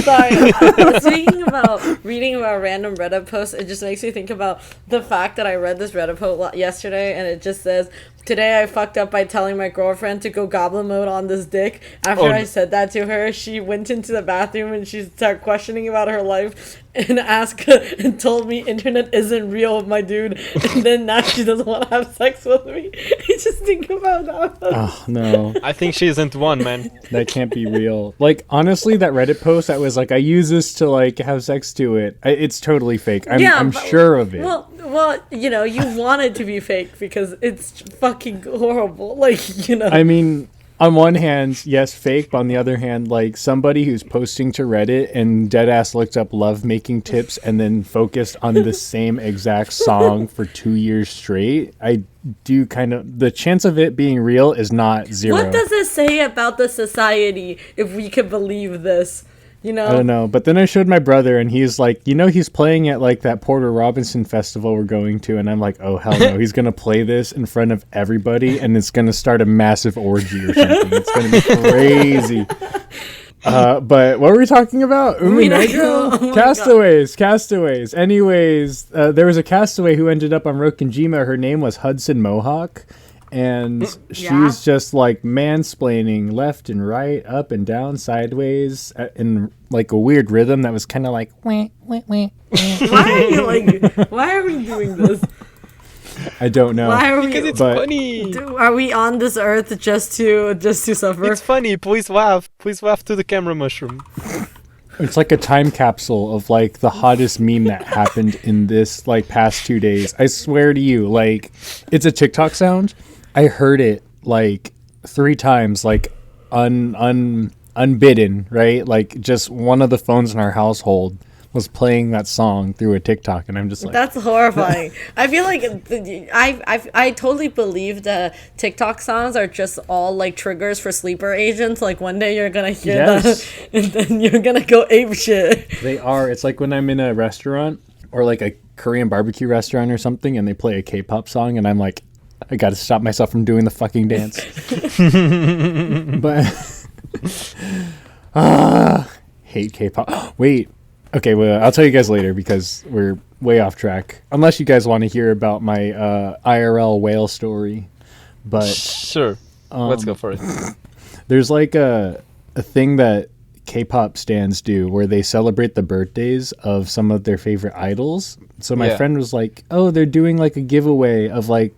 Sorry, speaking about reading about random Reddit posts, it just makes me think about the fact that I read this Reddit post yesterday, and it just says, today I fucked up by telling my girlfriend to go goblin mode on this dick. After I said that to her, she went into the bathroom and she started questioning about her life and asked and told me internet isn't real, my dude. And then now she doesn't want to have sex with me. I just think about that. oh, no. I think she isn't one, man. That can't be real. Like, honestly, that Reddit post that was like, I use this to, like, have sex to it. It's totally fake. I'm sure of it. Well, you know, you want it to be fake because it's fucking horrible. Like, you know. I mean, on one hand, yes, fake. But on the other hand, like, somebody who's posting to Reddit and deadass looked up love-making tips and then focused on the same exact song for 2 years straight, I do kind of... The chance of it being real is not zero. What does it say about the society if we could believe this? You know? I don't know. But then I showed my brother, and he's like, you know, he's playing at, like, that Porter Robinson festival we're going to. And I'm like, oh, hell no. He's going to play this in front of everybody, and it's going to start a massive orgy or something. It's going to be crazy. But what were we talking about? Umineko? Oh Castaways. Anyways, there was a castaway who ended up on Rokkenjima. Her name was Hudson Mohawk. And she was just like mansplaining left and right, up and down, sideways, in like a weird rhythm that was kind of like wah, wah, wah. Why are we doing this? I don't know. Why are we? Because it's funny. Are we on this earth just to suffer? It's funny. Please laugh. Please laugh to the camera mushroom. It's like a time capsule of like the hottest meme that happened in this like past 2 days. I swear to you, like it's a TikTok sound. I heard it like 3 times, like unbidden, right? Like just one of the phones in our household was playing that song through a TikTok, and I'm just like, that's horrifying. I feel like I totally believe that TikTok songs are just all like triggers for sleeper agents. Like one day you're gonna hear that, and then you're gonna go ape shit. They are. It's like when I'm in a restaurant or like a Korean barbecue restaurant or something, and they play a K-pop song, and I'm like, I gotta stop myself from doing the fucking dance. But hate K-pop. Wait. Okay, well, I'll tell you guys later because we're way off track. Unless you guys want to hear about my IRL whale story. But sure. Let's go for it. There's like a thing that K-pop stans do where they celebrate the birthdays of some of their favorite idols. So my friend was like, "Oh, they're doing like a giveaway of like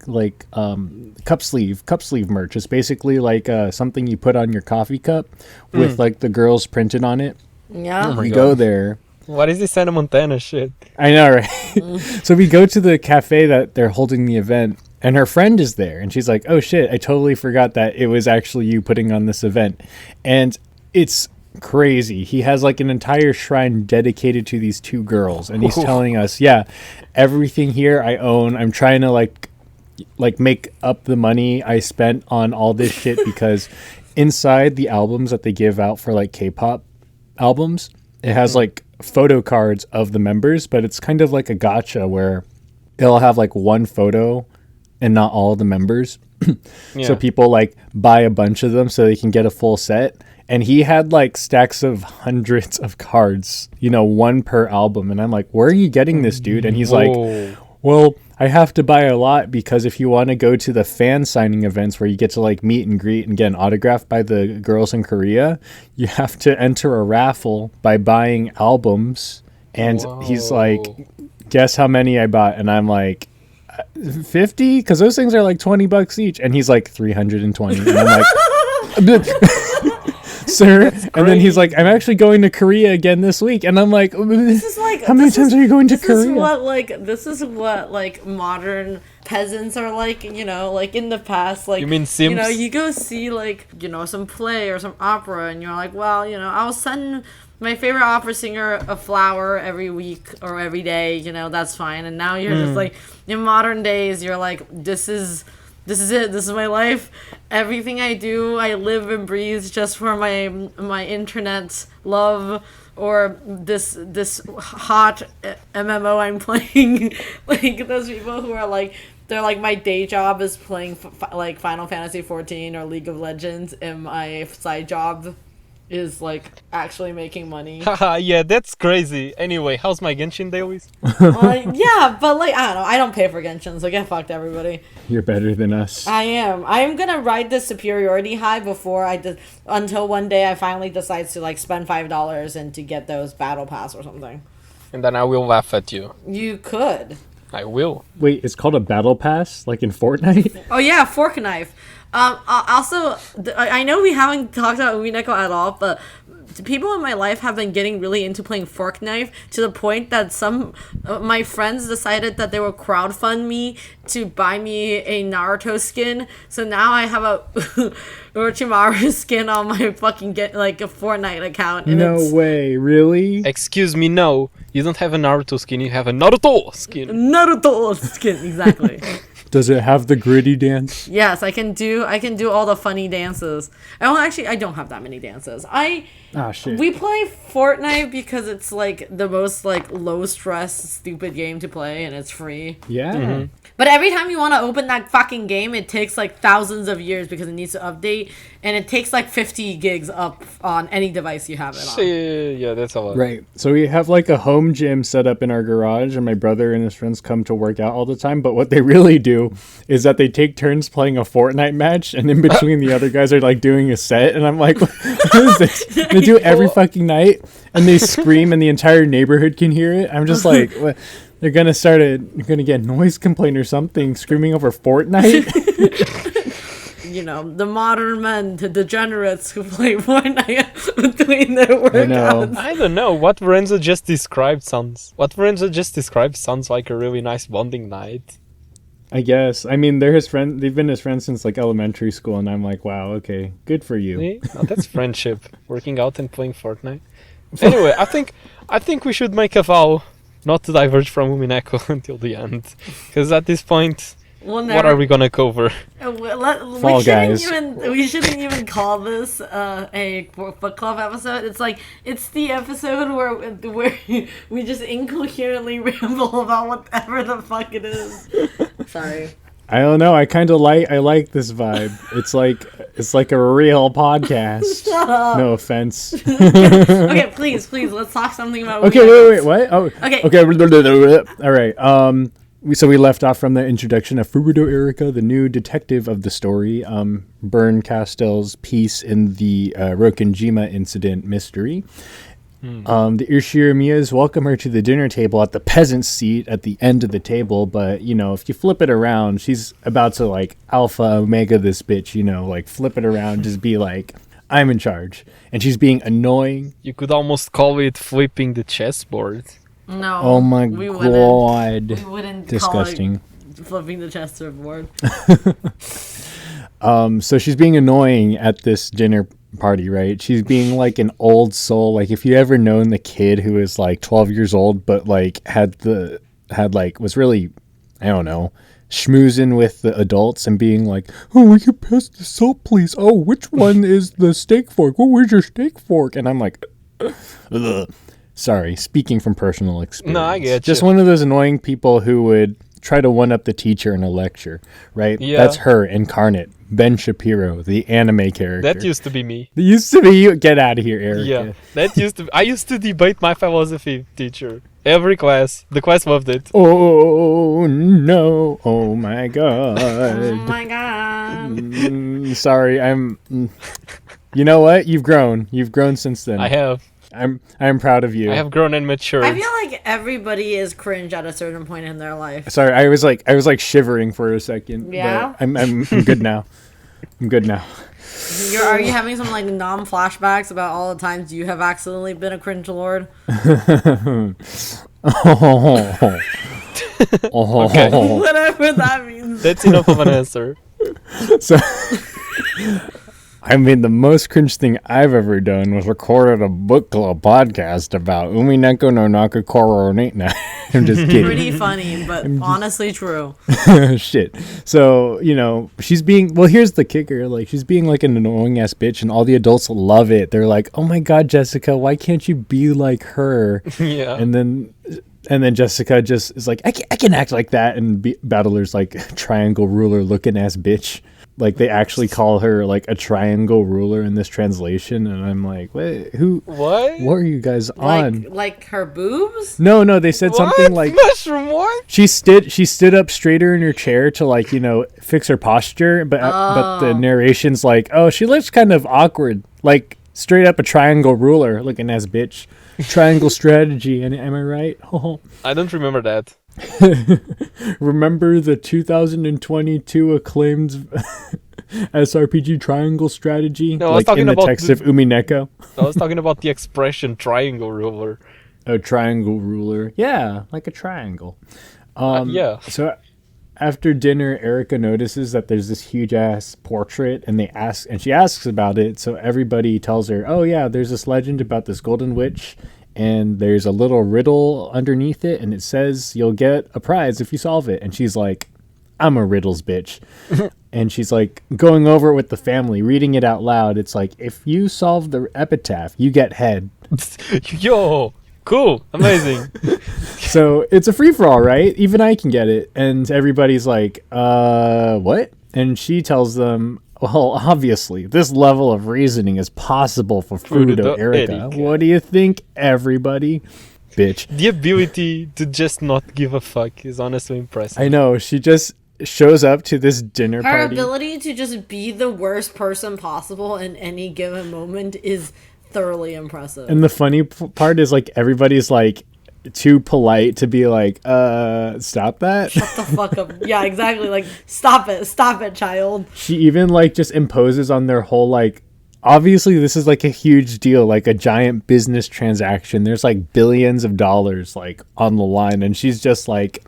cup sleeve merch. It's basically like something you put on your coffee cup with like the girls printed on it." Yeah. Oh, we go there. What is this Santa Montana shit? I know, right? So we go to the cafe that they're holding the event, and her friend is there, and she's like, "Oh shit, I totally forgot that it was actually you putting on this event." And it's crazy. He has like an entire shrine dedicated to these 2 girls, and he's telling us, "Yeah, everything here I own. I'm trying to like make up the money I spent on all this shit because inside the albums that they give out for like K-pop albums, it has like photo cards of the members, but it's kind of like a gacha where it'll have like one photo and not all the members." So people like buy a bunch of them so they can get a full set. And he had like stacks of hundreds of cards, you know, one per album. And I'm like, "Where are you getting this, dude?" And he's like, "Well, I have to buy a lot because if you want to go to the fan signing events where you get to like meet and greet and get an autograph by the girls in Korea, you have to enter a raffle by buying albums. And he's like, guess how many I bought? And I'm like, 50? Because those things are like $20 each. And he's like, 320. And I'm like, sir. And then he's like, I'm actually going to Korea again this week. And I'm like, this is like, how many times are you going to Korea? This is what modern peasants are like, like in the past, like, you mean Sims? You go see like, some play or some opera and you're like, well, I'll send my favorite opera singer a flower every week or every day, that's fine. And now you're just like, in modern days, you're like, this is it. This is my life. Everything I do, I live and breathe just for my internet love or this hot MMO I'm playing. Like those people who are like, they're like, my day job is playing like Final Fantasy 14 or League of Legends, and my side job is like actually making money. Haha, yeah, that's crazy. Anyway, how's my Genshin dailies? Yeah, but like, I don't know. I don't pay for Genshin, so get fucked, everybody. You're better than us. I am. I'm gonna ride the superiority high until one day I finally decide to like spend $5 and to get those battle pass or something. And then I will laugh at you. You could. I will. Wait, it's called a battle pass, like in Fortnite? Oh yeah, fork knife. Also, I know we haven't talked about Umineko at all, but people in my life have been getting really into playing fork knife to the point that some my friends decided that they will crowdfund me to buy me a Naruto skin. So now I have a Orochimaru skin on my fucking a Fortnite account. And no way, really? Excuse me, no. You don't have a Naruto skin, you have a Naruto skin. Naruto skin, exactly. Does it have the gritty dance? Yes, I can do all the funny dances. I don't have that many dances. Shit. We play Fortnite because it's like the most like low stress stupid game to play and it's free. Yeah. Mm-hmm. But every time you want to open that fucking game, it takes like thousands of years because it needs to update, and it takes like 50 gigs up on any device you have it on. Yeah, that's a lot. Right. So we have like a home gym set up in our garage, and my brother and his friends come to work out all the time. But what they really do is that they take turns playing a Fortnite match, and in between the other guys are like doing a set, and I'm like, what is this? They do it every fucking night, and they scream, and the entire neighborhood can hear it. I'm just like, what? They're gonna get noise complaint or something, screaming over Fortnite. The modern men, the degenerates who play Fortnite between their workouts. I don't know. What Lorenzo just described sounds like a really nice bonding night. I guess. I mean, they're his friend. They've been his friends since like elementary school, and I'm like, wow, okay, good for you. See? Oh, that's friendship. Working out and playing Fortnite. Anyway, I think we should make a vow not to diverge from Umineko until the end, because at this point, what are we gonna cover? Fall Guys. We shouldn't even call this a book club episode. It's the episode where we just incoherently ramble about whatever the fuck it is. Sorry. I don't know. I like this vibe. It's like a real podcast. Shut up. No offense. Okay, please, let's talk something about. Okay, wait, what? Oh, okay. All right. So we left off from the introduction of Furudo Erika, the new detective of the story, Byrne Castell's piece in the Rokenjima incident mystery. The Ushiromiyas welcome her to the dinner table at the peasant's seat at the end of the table, but, if you flip it around, she's about to, like, alpha omega this bitch, like, flip it around, just be like, I'm in charge. And she's being annoying. You could almost call it flipping the chessboard. No. Oh my god. We wouldn't disgusting. Call it flipping the chessboard. So she's being annoying at this dinner party, right? She's being like an old soul. Like if you ever known the kid who is like 12 years old, but like was really, I don't know, schmoozing with the adults and being like, oh, will you pass the salt, please? Oh, which one is the steak fork? Well, where's your steak fork? And I'm like, ugh. Sorry, speaking from personal experience. No, I get Just you. one of those annoying people who would try to one-up the teacher in a lecture, right? Yeah. That's her incarnate. Ben Shapiro, the anime character. That used to be me. It used to be you. Get out of here, Eric. Yeah, I used to debate my philosophy teacher, Every class. The class loved it. Oh no! Oh my god! Oh my god. Sorry, I'm. You know what? You've grown. You've grown since then. I have. I'm proud of you. I have grown and matured. I feel like everybody is cringe at a certain point in their life. Sorry, I was like shivering for a second. Yeah? But I'm good now. I'm good now. Are you having some like flashbacks about all the times you have accidentally been a cringe lord? Okay. Whatever that means. That's enough of an answer. So, I mean, the most cringe thing I've ever done was recorded a book club podcast about Umineko no Nakakoro Nate. I'm just kidding. Pretty funny, but honestly true. Shit. So, she's being, well, here's the kicker. Like, she's being like an annoying ass bitch, and all the adults love it. They're like, oh my God, Jessica, why can't you be like her? Yeah. And then Jessica just is like, I can act like that. And Battler's like, triangle ruler looking ass bitch. Like, they actually call her like a triangle ruler in this translation. And I'm like, wait, what are you guys on? Like her boobs? No, they said something like, mushroom what? She stood up straighter in her chair to like, fix her posture. But the narration's like, oh, she looks kind of awkward. Like, straight up a triangle ruler looking ass bitch. Triangle strategy. And am I right? I don't remember that. Remember the 2022 acclaimed SRPG triangle strategy? No, I was talking in the about text of Umineko? I was talking about the expression triangle ruler. A triangle ruler. Yeah, like a triangle. Yeah. So after dinner, Erica notices that there's this huge ass portrait, and she asks about it. So everybody tells her, "Oh yeah, there's this legend about this golden witch, and there's a little riddle underneath it, and it says you'll get a prize if you solve it." And she's like, "I'm a riddles bitch," and she's like going over it with the family, reading it out loud. It's like, if you solve the epitaph, you get head. Yo. Cool. Amazing. So it's a free-for-all, right? Even I can get it. And everybody's like, what? And she tells them, well, obviously, this level of reasoning is possible for Furudo Erica. What do you think, everybody? Bitch. The ability to just not give a fuck is honestly impressive. I know. She just shows up to this dinner Her party. ability to just be the worst person possible in any given moment is thoroughly impressive. And the funny part is, like, everybody's like too polite to be like, stop that. Shut the fuck up. Yeah, exactly. Like, stop it, child. She even like just imposes on their whole, like, obviously this is like a huge deal, like a giant business transaction. There's like billions of dollars like on the line, and she's just like,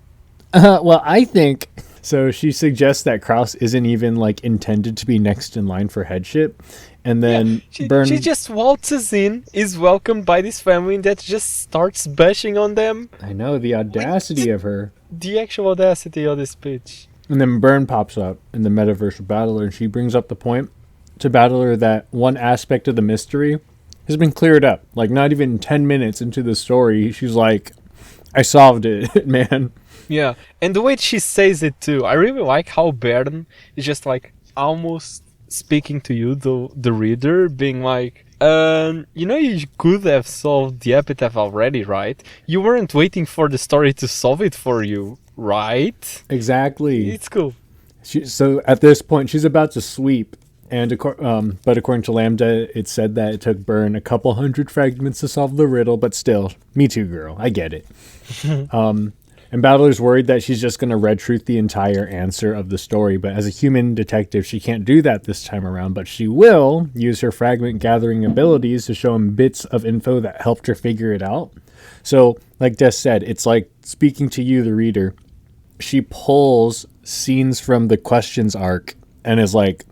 well, I think. So she suggests that Kraus isn't even like intended to be next in line for headship. And then she just waltzes in, is welcomed by this family, and that just starts bashing on them. I know, the audacity of her. The actual audacity of this bitch. And then Byrne pops up in the metaverse of Battler, and she brings up the point to Battler that one aspect of the mystery has been cleared up. Like, not even 10 minutes into the story, she's like, I solved it, man. Yeah, and the way she says it too, I really like how Byrne is just like almost speaking to you, the reader, being like, you could have solved the epitaph already, right? You weren't waiting for the story to solve it for you, right? Exactly. It's cool. So at this point, she's about to sweep, and but according to Lambda, it said that it took Byrne a couple hundred fragments to solve the riddle, but still, me too, girl. I get it. And Battler's worried that she's just going to red truth the entire answer of the story, but as a human detective, she can't do that this time around, but she will use her fragment gathering abilities to show him bits of info that helped her figure it out. So, like Des said, it's like speaking to you, the reader. She pulls scenes from the questions arc and is like,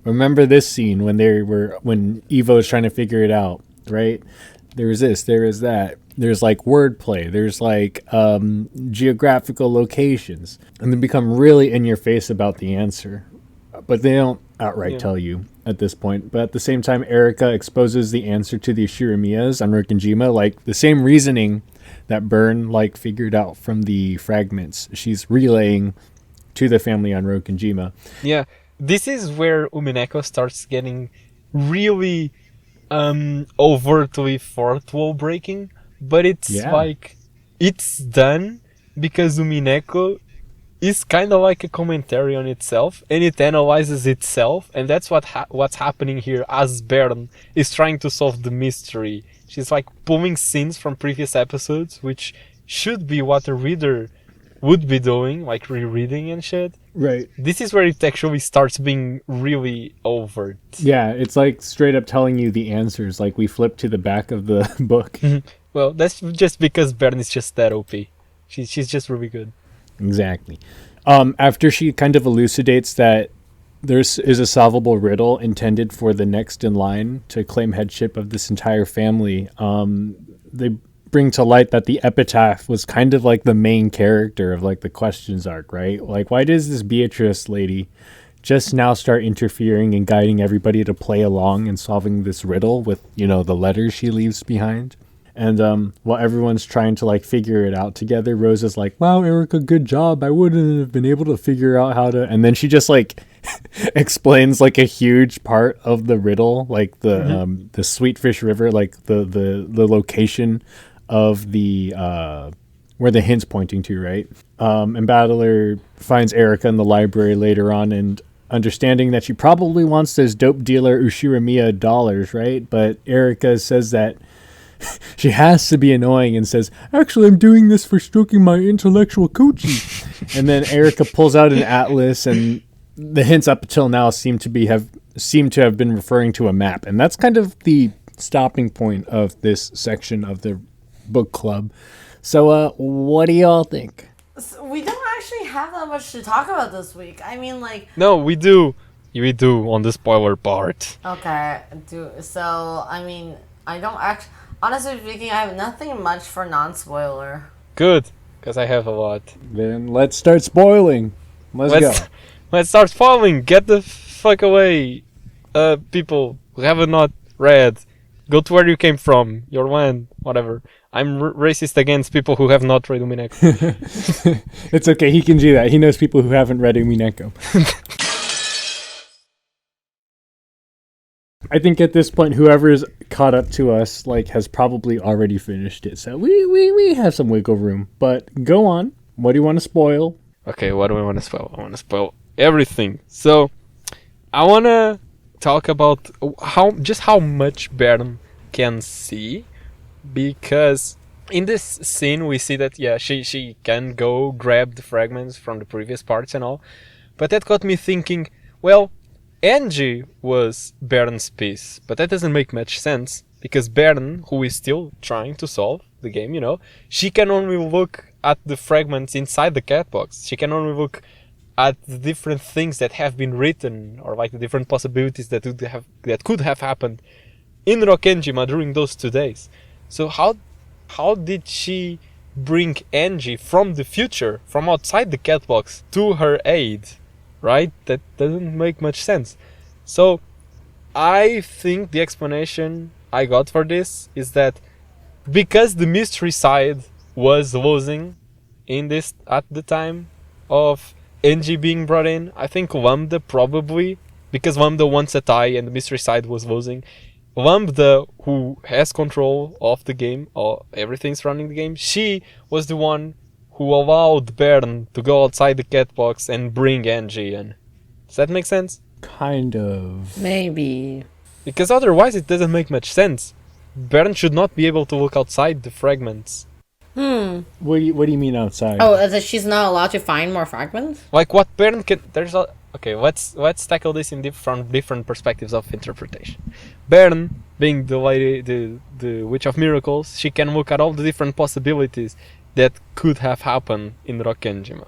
remember this scene when Evo is trying to figure it out, right? There is this, there is that. There's like wordplay. There's like geographical locations. And they become really in your face about the answer. But they don't outright tell you at this point. But at the same time, Erica exposes the answer to the Shiramiyas on Rokkenjima. Like the same reasoning that Byrne like figured out from the fragments. She's relaying to the family on Rokkenjima. Yeah. This is where Umineko starts getting really overtly fourth wall breaking. But it's like it's done because Umineko is kind of like a commentary on itself, and it analyzes itself, and that's what's happening here as Bern is trying to solve the mystery. She's like pulling scenes from previous episodes, which should be what a reader would be doing, like rereading and shit. Right. This is where it actually starts being really overt. Yeah, it's like straight up telling you the answers. Like we flip to the back of the book. Well, that's just because Bern is just that OP. She's just really good. Exactly. After she kind of elucidates that there is a solvable riddle intended for the next in line to claim headship of this entire family, they bring to light that the epitaph was kind of like the main character of like the questions arc, right? Like, why does this Beatrice lady just now start interfering and guiding everybody to play along and solving this riddle with, you know, the letters she leaves behind? And while everyone's trying to like figure it out together, Rose is like, wow, Erica, good job. I wouldn't have been able to figure out how to. And then she just like explains like a huge part of the riddle, like the Sweetfish River, like the location of the where the hint's pointing to, right? And Battler finds Erica in the library later on, and understanding that she probably wants this dope dealer Ushiramiya dollars, right? But Erica says that she has to be annoying and says, actually, I'm doing this for stroking my intellectual coochie. And then Erica pulls out an atlas, and the hints up until now seem to have been referring to a map. And that's kind of the stopping point of this section of the book club. So what do y'all think? So we don't actually have that much to talk about this week. I mean, like... No, we do. We do on the spoiler part. Okay, so, I mean, I don't actually... Honestly speaking, I have nothing much for non-spoiler. Good, because I have a lot. Then let's start spoiling. Let's go. Let's start spoiling. Get the fuck away, people who have not read. Go to where you came from, your land, whatever. I'm racist against people who have not read Umineko. It's okay, he can do that. He knows people who haven't read Umineko. I think at this point, whoever's caught up to us like has probably already finished it. So we have some wiggle room. But go on. What do you want to spoil? Okay, what do I want to spoil? I want to spoil everything. So I want to talk about how much Bern can see, because in this scene we see that she can go grab the fragments from the previous parts and all, but that got me thinking, well, Angie was Bern's piece, but that doesn't make much sense, because Bern, who is still trying to solve the game, you know, she can only look at the fragments inside the cat box. She can only look at the different things that have been written, or like the different possibilities that could have happened in Rokkenjima during those 2 days. So how did she bring Angie from the future, from outside the cat box, to her aid? Right? That doesn't make much sense. So I think the explanation I got for this is that because the mystery side was losing in this at the time of Angie being brought in, I think Lambda probably, because Lambda wants a tie and the mystery side was losing, Lambda, who has control of the game, or everything's running the game, she was the one who allowed Bern to go outside the cat box and bring Angie in. Does that make sense? Kind of. Maybe. Because otherwise it doesn't make much sense. Bern should not be able to look outside the fragments. What do you mean outside? Oh, that she's not allowed to find more fragments? Like what Bern can... Okay, let's tackle this from different perspectives of interpretation. Bern, being the lady, the Witch of Miracles, she can look at all the different possibilities that could have happened in Rokkenjima.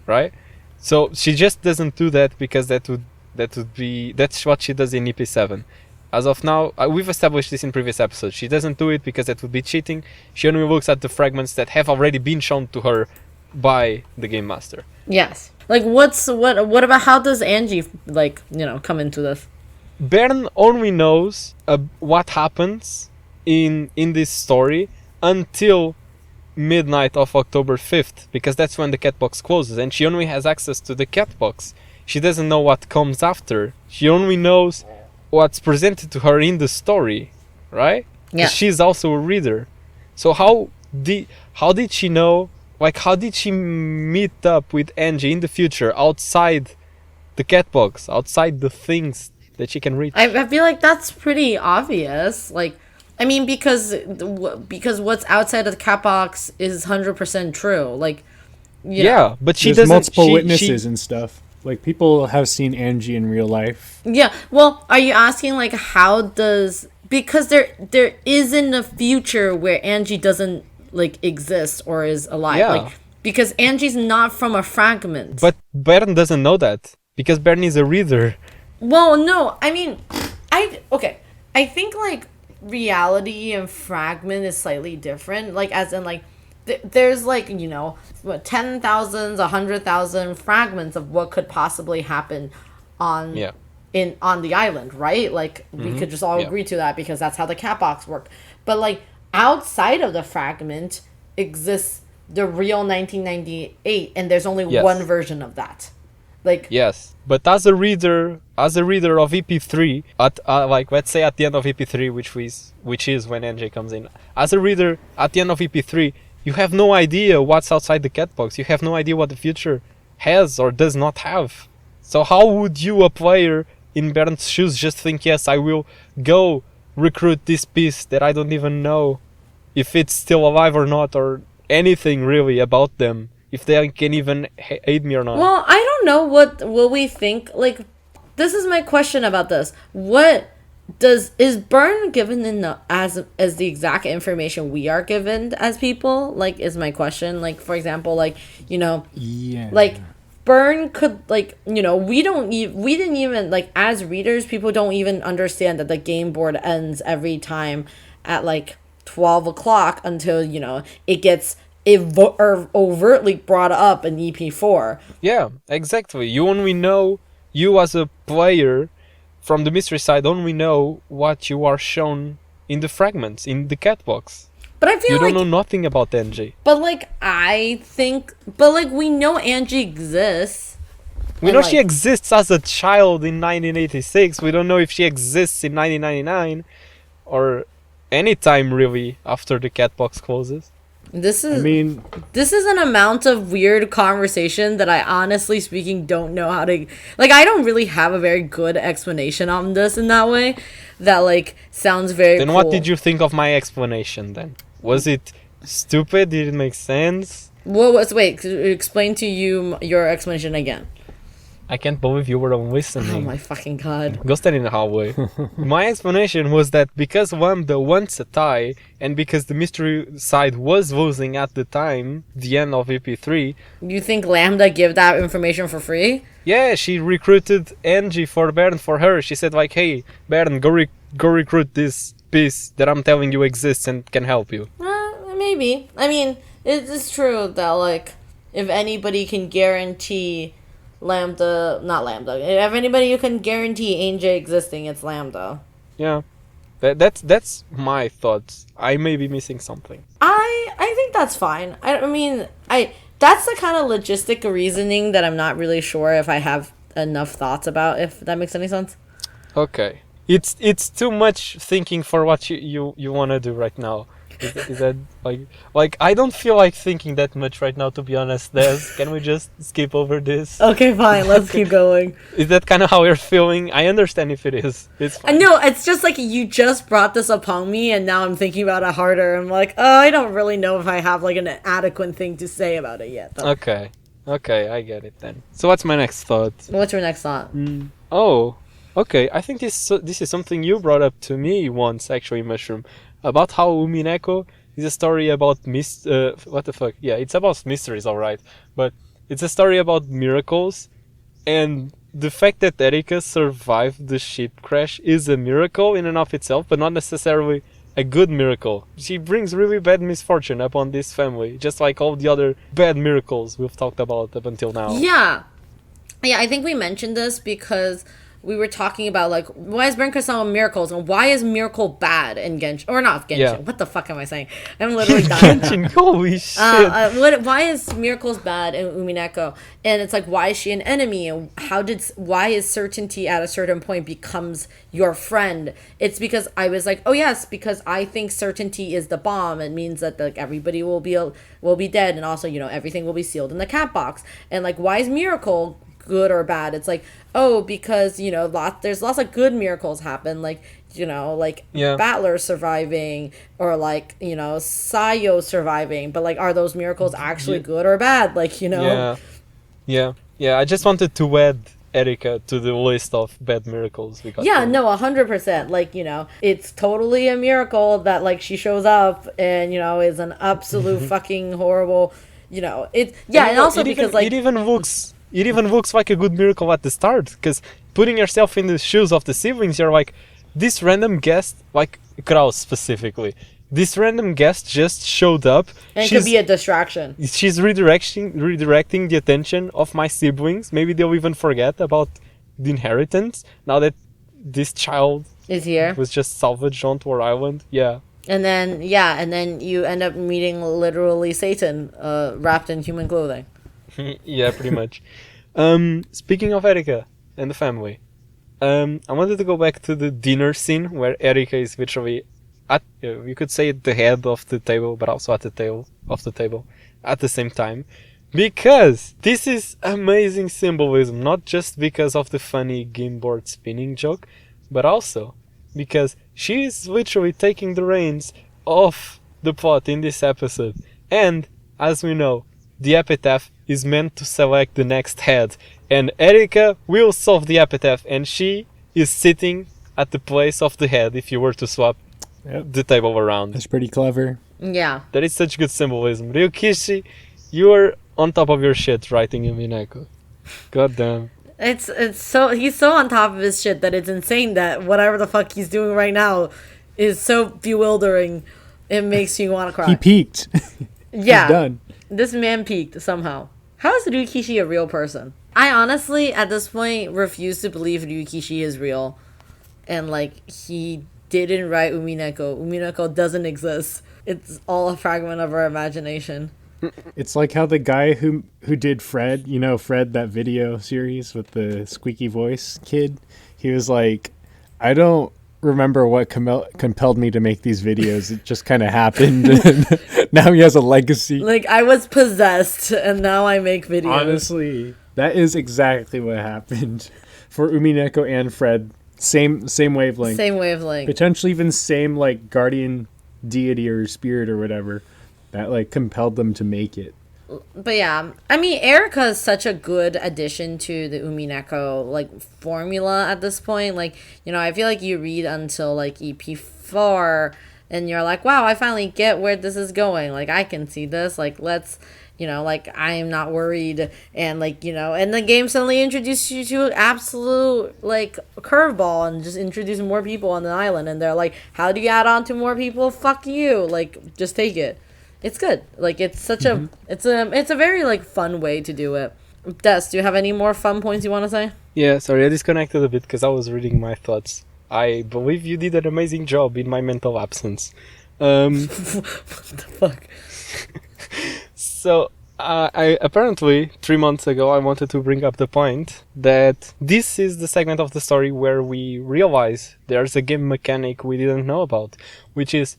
Right? So she just doesn't do that because that's what she does in EP7. As of now, we've established this in previous episodes. She doesn't do it because that would be cheating. She only looks at the fragments that have already been shown to her by the game master. Yes. Like what about how does Angie come into this? Bern only knows what happens in this story until midnight of October 5th, because that's when the cat box closes, and she only has access to the cat box. She doesn't know what comes after. She only knows what's presented to her in the story, right? Yeah. She's also a reader. So how how did she know? Like, how did she meet up with Angie in the future outside the cat box, outside the things that she can reach? I feel like that's pretty obvious. Like, I mean, because what's outside of the cat box is 100% true. Like, yeah, but she There's doesn't. multiple witnesses and stuff. Like, people have seen Angie in real life. Yeah. Well, are you asking like how does, because there isn't a future where Angie doesn't like exist or is alive. Yeah. Like, because Angie's not from a fragment. But Bern doesn't know that because Bern is a reader. Well, no. I mean, I think like reality and fragment is slightly different. Like, as in like there's like, you know, 10,000, 100,000 fragments of what could possibly happen on the island, right? Like, we could just all agree to that because that's how the cat box worked. But like outside of the fragment exists the real 1998, and there's only one version of that. Like, yes, but as a reader of EP3, at like, let's say at the end of EP3, which is when NJ comes in, as a reader at the end of EP3, you have no idea what's outside the cat box. You have no idea what the future has or does not have. So how would you, a player in Bern's shoes, just think, yes, I will go recruit this beast that I don't even know if it's still alive or not, or anything really about them, if they can even aid me or not? Well, I don't know what we think. Like, this is my question about this. What is Bern given in the as the exact information we are given as people? Like, is my question. Like, for example, like, you know, like Bern could, like, you know, we didn't even, like, as readers, people don't even understand that the game board ends every time at like 12 o'clock until, you know, it gets overtly brought up in EP4. Yeah, exactly. You as a player from the mystery side only know what you are shown in the fragments, in the cat box. But I feel you don't know nothing about Angie. But like, I think, but like, we know Angie exists. We know she exists as a child in 1986. We don't know if she exists in 1999 or any time really after the cat box closes. This is an amount of weird conversation that I, honestly speaking, don't know how to, like, I don't really have a very good explanation on this in that way that, like, sounds very Then cool. What did you think of my explanation then? Was it stupid? Did it make sense? Wait, explain to you your explanation again. I can't believe you were listening. Oh my fucking god. Go stand in the hallway. My explanation was that because Lambda wants a tie, and because the mystery side was losing at the time, the end of EP3... You think Lambda give that information for free? Yeah, she recruited Angie for Bern for her. She said like, hey, Bern, go recruit this piece that I'm telling you exists and can help you. Maybe. I mean, it's true that, like, if anybody can guarantee... if anybody who can guarantee Angie existing, it's Lambda. Yeah, that's my thoughts. I may be missing something. I think that's fine. I mean, that's the kind of logistic reasoning that I'm not really sure if I have enough thoughts about, if that makes any sense. Okay, it's too much thinking for what you want to do right now. Is that like I don't feel like thinking that much right now, to be honest, Des. Can we just skip over this? Okay, fine. Let's keep going. Is that kind of how you're feeling? I understand if it is. It's fine. No, it's just like you just brought this upon me, and now I'm thinking about it harder. I'm like, oh, I don't really know if I have like an adequate thing to say about it yet. Though. Okay, I get it then. So what's my next thought? What's your next thought? Oh, okay. I think this is something you brought up to me once, actually, Mushroom. About how Umineko is a story about what the fuck? Yeah, it's about mysteries, alright. But it's a story about miracles, and the fact that Erika survived the ship crash is a miracle in and of itself, but not necessarily a good miracle. She brings really bad misfortune upon this family, just like all the other bad miracles we've talked about up until now. Yeah, I think we mentioned this because we were talking about like why is Bernka miracles and why is miracle bad in Genshin or not Genshin? Yeah. What the fuck am I saying? I'm literally dying. Genshin, holy shit. Why is miracles bad in Umineko? And it's like why is she an enemy? And why is certainty at a certain point becomes your friend? It's because I was like, oh yes, because I think certainty is the bomb. It means that like everybody will be dead, and also everything will be sealed in the cat box. And like why is miracle good or bad? It's like, oh, because there's lots of good miracles happen, like Battler surviving, or like Sayo surviving, but like are those miracles actually good or bad? Like yeah I just wanted to add Erika to the list of bad miracles we got. 100%. Like it's totally a miracle that like she shows up and is an absolute fucking horrible. And also because like it even looks like a good miracle at the start, because putting yourself in the shoes of the siblings, you're like, this random guest, like Kraus specifically, this random guest just showed up and could be a distraction. She's redirecting the attention of my siblings. Maybe they'll even forget about the inheritance now that this child is here, was just salvaged onto our island. And then you end up meeting literally Satan wrapped in human clothing. Yeah, pretty much. Speaking of Erika and the family, I wanted to go back to the dinner scene where Erika is literally at, you could say, at the head of the table, but also at the tail of the table at the same time. Because this is amazing symbolism, not just because of the funny game board spinning joke, but also because she is literally taking the reins of the plot in this episode. And, as we know, the epitaph is meant to select the next head, and Erika will solve the epitaph, and she is sitting at the place of the head if you were to swap the table around. That's pretty clever. Yeah. That is such good symbolism. Ryukishi, you are on top of your shit writing Umineko. God damn. It's so he's so on top of his shit that it's insane that whatever the fuck he's doing right now is so bewildering. It makes you want to cry. He peaked. Yeah. He's done. This man peaked somehow. How is Ryukishi a real person? I honestly, at this point, refuse to believe Ryukishi is real. And, like, he didn't write Umineko. Umineko doesn't exist. It's all a fragment of our imagination. It's like how the guy who did Fred, Fred, that video series with the squeaky voice kid, he was like, I don't remember what compelled me to make these videos. It just kind of happened. And now he has a legacy. Like, I was possessed and now I make videos. Honestly, that is exactly what happened for Umineko and Fred. Same wavelength. Same wavelength. Potentially even same like guardian deity or spirit or whatever that like compelled them to make it. But yeah, I mean, Erika is such a good addition to the Umineko like formula at this point. Like, I feel like you read until like EP4 and you're like, wow, I finally get where this is going. Like, I can see this. Like, let's, like, I am not worried. And like, and the game suddenly introduces you to an absolute like curveball and just introducing more people on the island. And they're like, how do you add on to more people? Fuck you. Like, just take it. It's good. Like, it's such a it's a very like fun way to do it. Des, do you have any more fun points you want to say? Yeah, sorry, I disconnected a bit because I was reading my thoughts. I believe you did an amazing job in my mental absence. What the fuck? So, I apparently 3 months ago I wanted to bring up the point that this is the segment of the story where we realize there's a game mechanic we didn't know about, which is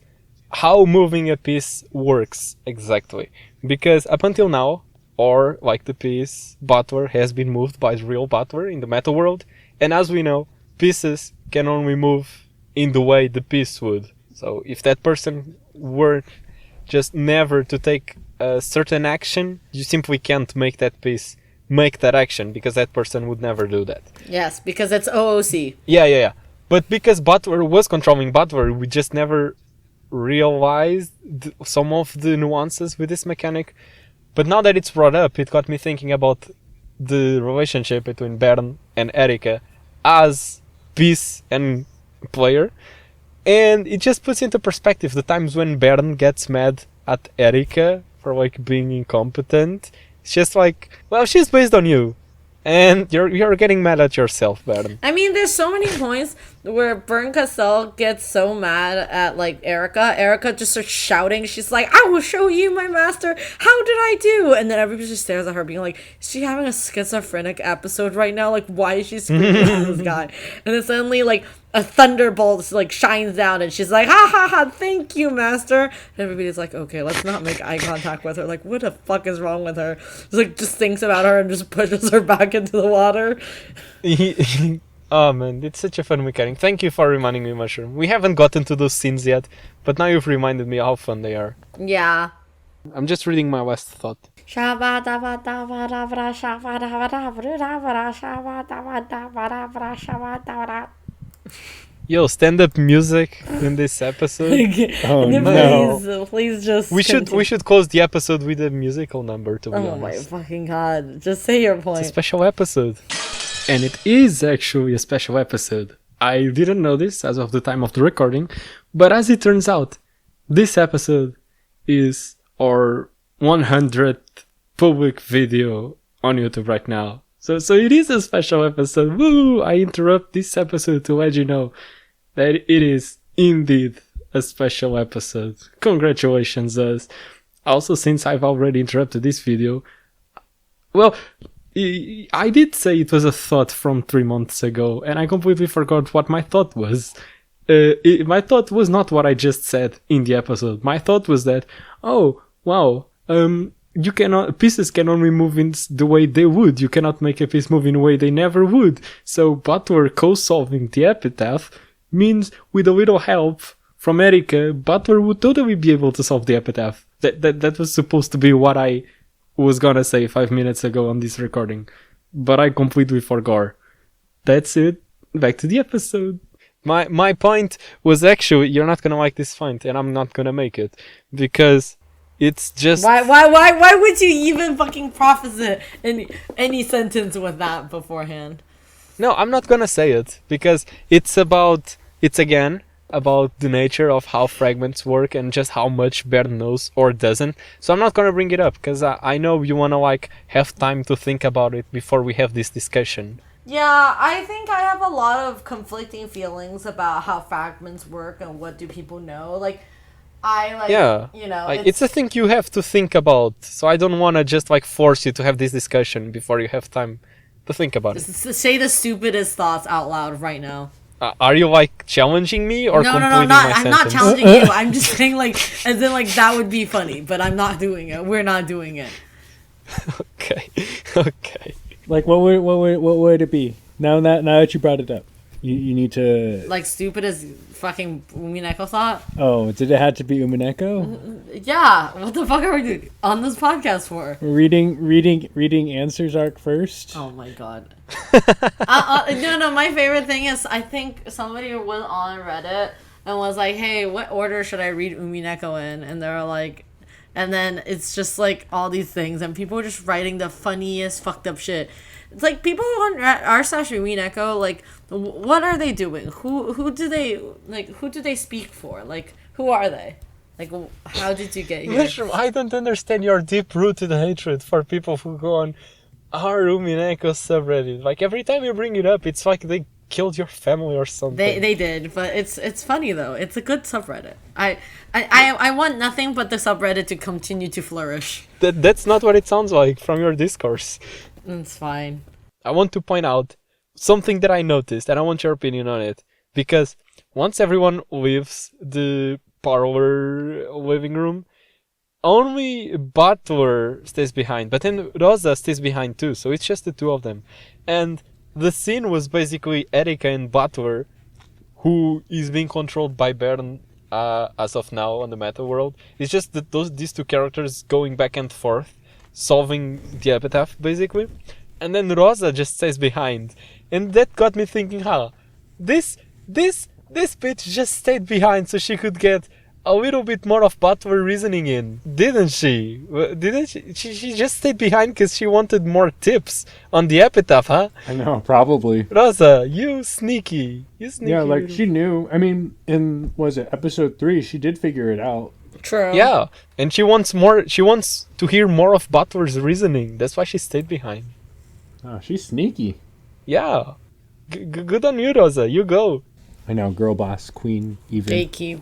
how moving a piece works exactly. Because up until now, or like the piece, Butler has been moved by the real Butler in the meta world, and as we know, pieces can only move in the way the piece would. So if that person were just never to take a certain action, you simply can't make that piece make that action, because that person would never do that. Yes, because it's OOC. Yeah. But because Butler was controlling Butler, we just never realized some of the nuances with this mechanic. But now that it's brought up, it got me thinking about the relationship between Bern and Erika as piece and player, and it just puts into perspective the times when Bern gets mad at Erika for like being incompetent. It's just like, well, she's based on you. And you're getting mad at yourself, Baron. I mean, there's so many points where Bern Cassell gets so mad at, like, Erica. Erica just starts shouting. She's like, I will show you, my master. How did I do? And then everybody just stares at her being like, is she having a schizophrenic episode right now? Like, why is she screaming at this guy? And then suddenly, like, a thunderbolt, like, shines down. And she's like, ha, ha, ha, thank you, master. And everybody's like, okay, let's not make eye contact with her. Like, what the fuck is wrong with her? Just thinks about her and just pushes her back into the water. Oh man, it's such a fun mechanic. Thank you for reminding me, Mushroom. We haven't gotten to those scenes yet, but now you've reminded me how fun they are. Yeah. I'm just reading my last thought. Yo, stand-up music in this episode. Oh no! Please just. We should close the episode with a musical number. To be honest. Oh my fucking god! Just say your point. It's a special episode. And it is actually a special episode. I didn't know this as of the time of the recording, but as it turns out, this episode is our 100th public video on YouTube right now. So it is a special episode. Woo! I interrupt this episode to let you know that it is indeed a special episode. Congratulations, us. Also, since I've already interrupted this video, well, I did say it was a thought from 3 months ago, and I completely forgot what my thought was. My thought was not what I just said in the episode. My thought was that, oh, wow, pieces can only move in the way they would. You cannot make a piece move in a way they never would. So Butler co-solving the epitaph means with a little help from Erica, Butler would totally be able to solve the epitaph. That was supposed to be what I was gonna say 5 minutes ago on this recording, but I completely forgot. That's it. Back to the episode. My point was actually, you're not gonna like this point, and I'm not gonna make it because it's just. Why would you even fucking preface it in any sentence with that beforehand? No, I'm not gonna say it because it's again about the nature of how fragments work and just how much Bern knows or doesn't. So I'm not gonna bring it up because I know you wanna like have time to think about it before we have this discussion. Yeah, I think I have a lot of conflicting feelings about how fragments work and what do people know. Like, you know, like it's a thing you have to think about. So I don't wanna just like force you to have this discussion before you have time to think about it. Say the stupidest thoughts out loud right now. Are you like challenging me or completing my I'm sentence? not challenging you. I'm just saying like, as in like that would be funny, but I'm not doing it. We're not doing it. Okay. Like what would it be? Now that you brought it up, you need to like stupid as fucking Umineko thought. Oh, did it have to be Umineko? Yeah. What the fuck are we doing on this podcast for? Reading answers arc first. Oh my god. No. My favorite thing is I think somebody was on Reddit and was like, "Hey, what order should I read Umineko in?" And they're like, and then it's just like all these things, and people are just writing the funniest fucked up shit. It's like people on r/Umineko, like, what are they doing? Who do they speak for? Like, who are they? Like, how did you get here? Mushroom, I don't understand your deep-rooted hatred for people who go on our Umineko subreddit. Like, every time you bring it up, it's like they killed your family or something. They did, but it's funny though. It's a good subreddit. I want nothing but the subreddit to continue to flourish. That's not what it sounds like from your discourse. It's fine. I want to point out something that I noticed, and I want your opinion on it. Because once everyone leaves the parlor living room, only Butler stays behind. But then Rosa stays behind too, so it's just the two of them. And the scene was basically Erika and Butler, who is being controlled by Bern as of now on the meta world. It's just that these two characters going back and forth, solving the epitaph basically, and then Rosa just stays behind, and that got me thinking, this bitch just stayed behind so she could get a little bit more of Butler reasoning in, didn't she? She just stayed behind because she wanted more tips on the epitaph, huh? I know, probably. Rosa, you sneaky. Yeah, like she knew. I mean, in episode 3, she did figure it out. True. Yeah, and she wants more. She wants to hear more of Butler's reasoning. That's why she stayed behind. Oh, she's sneaky. Yeah. Good on you, Rosa. You go. I know, girl boss, queen, even. Gatekeep.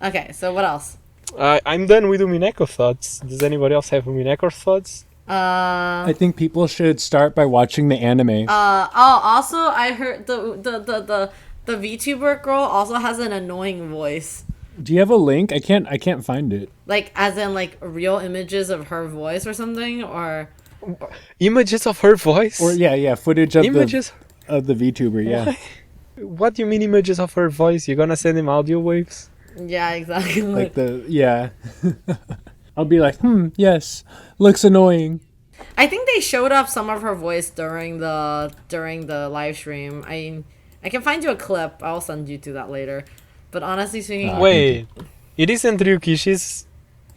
Okay, so what else? I'm done with Umineko thoughts. Does anybody else have Umineko thoughts? I think people should start by watching the anime. Also, I heard the VTuber girl also has an annoying voice. Do you have a link? I can't find it. Like, as in, like, real images of her voice or something? Or... Images of her voice? Or, yeah, footage of images of the VTuber, yeah. What do you mean images of her voice? You're gonna send him audio waves? Yeah, exactly. Like yeah. I'll be like, yes, looks annoying. I think they showed up some of her voice during the live stream. I can find you a clip. I'll send you to that later. But honestly speaking... Wait, it isn't Ryukishi's...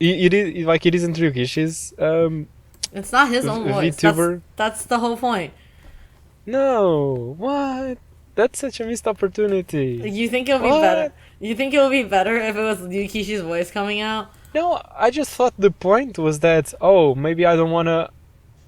It isn't Ryukishi's... It's not his own voice. VTuber. That's the whole point. No, what? That's such a missed opportunity. You think it'll be better? You think it'll be better if it was Yukishi's voice coming out? No, I just thought the point was that, maybe I don't want to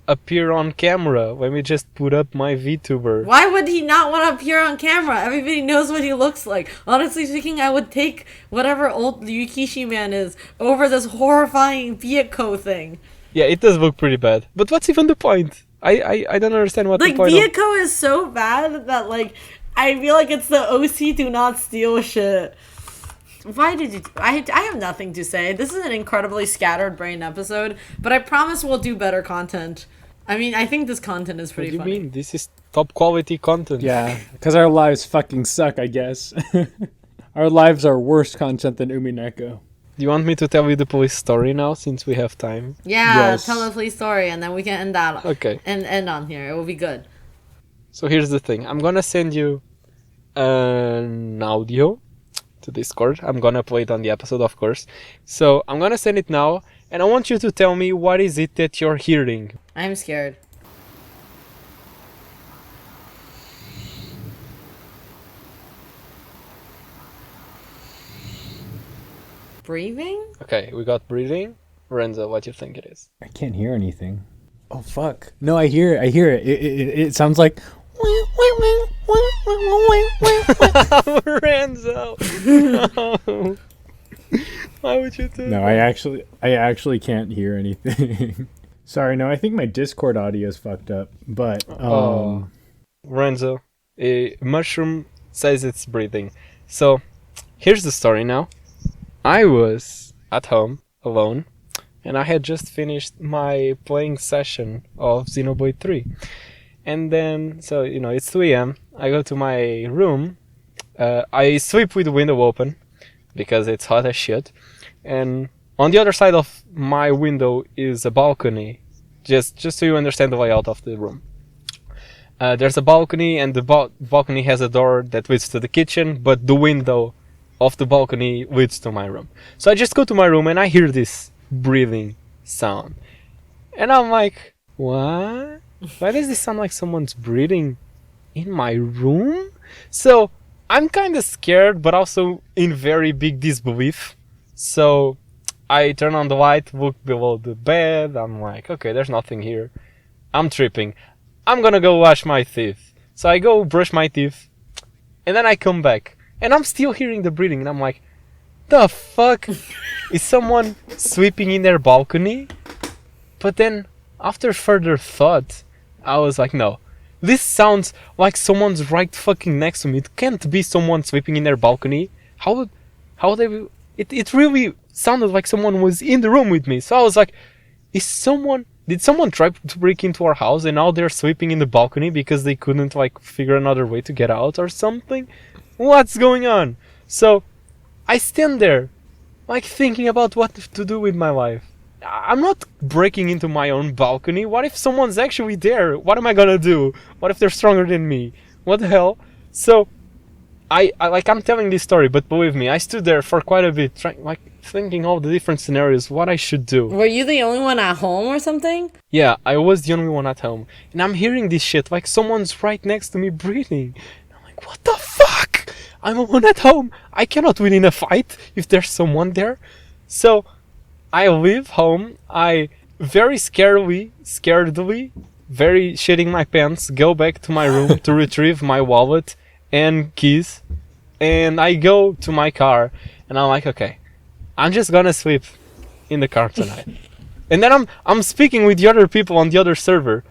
appear on camera. Let me just put up my VTuber. Why would he not want to appear on camera? Everybody knows what he looks like. Honestly speaking, I would take whatever old Yukishi man is over this horrifying Byakuya thing. Yeah, it does look pretty bad. But what's even the point? I don't understand what the point Like, Byakuya is so bad that, like, I feel like it's the OC do not steal shit. Why did you... I have nothing to say. This is an incredibly scattered brain episode, but I promise we'll do better content. I mean, I think this content is pretty funny. What do you mean? This is top quality content. Yeah, because our lives fucking suck, I guess. Our lives are worse content than Umineko. Do you want me to tell you the police story now, since we have time? Yeah, Yes. tell the police story, and then we can end that. Okay. And end on here. It will be good. So here's the thing. I'm gonna send you an audio to Discord. I'm gonna play it on the episode, of course. So I'm gonna send it now, and I want you to tell me what is it that you're hearing. I'm scared. Breathing? Okay, we got breathing. Renzo, what do you think it is? I can't hear anything. Oh, fuck. No, I hear it. It sounds like... Renzo! No. Why would you do No, that? I actually can't hear anything. Sorry, no, I think my Discord audio is fucked up. But, Renzo, a mushroom says it's breathing. So, here's the story now. I was at home, alone, and I had just finished my playing session of Xenoblade 3. And then, so, it's 3 a.m. I go to my room. I sleep with the window open, because it's hot as shit. And on the other side of my window is a balcony, just so you understand the layout of the room. There's a balcony, and the balcony has a door that leads to the kitchen, but the window of the balcony leads to my room. So I just go to my room and I hear this breathing sound. And I'm like, what? Why does this sound like someone's breathing in my room? So I'm kind of scared, but also in very big disbelief. So I turn on the light, look below the bed. I'm like, okay, there's nothing here. I'm tripping. I'm gonna go wash my teeth. So I go brush my teeth, and then I come back. And I'm still hearing the breathing, and I'm like, the fuck? Is someone sweeping in their balcony? But then, after further thought, I was like, no. This sounds like someone's right fucking next to me. It can't be someone sweeping in their balcony. How they... It really sounded like someone was in the room with me. So I was like, did someone try to break into our house and now they're sweeping in the balcony because they couldn't like figure another way to get out or something? What's going on? So I stand there like thinking about what to do with my life. I'm not breaking into my own balcony. What if someone's actually there? What am I gonna do? What if they're stronger than me? What the hell? So I'm telling this story, but believe me, I stood there for quite a bit, thinking all the different scenarios, what I should do. Were you the only one at home or something? Yeah, I was the only one at home. And I'm hearing this shit, like someone's right next to me breathing. And I'm like, what the fuck? I'm alone at home. I cannot win in a fight if there's someone there. So I leave home, I very scaredly, very shitting my pants, go back to my room to retrieve my wallet and keys, and I go to my car, and I'm like, okay, I'm just gonna sleep in the car tonight. And then I'm speaking with the other people on the other server,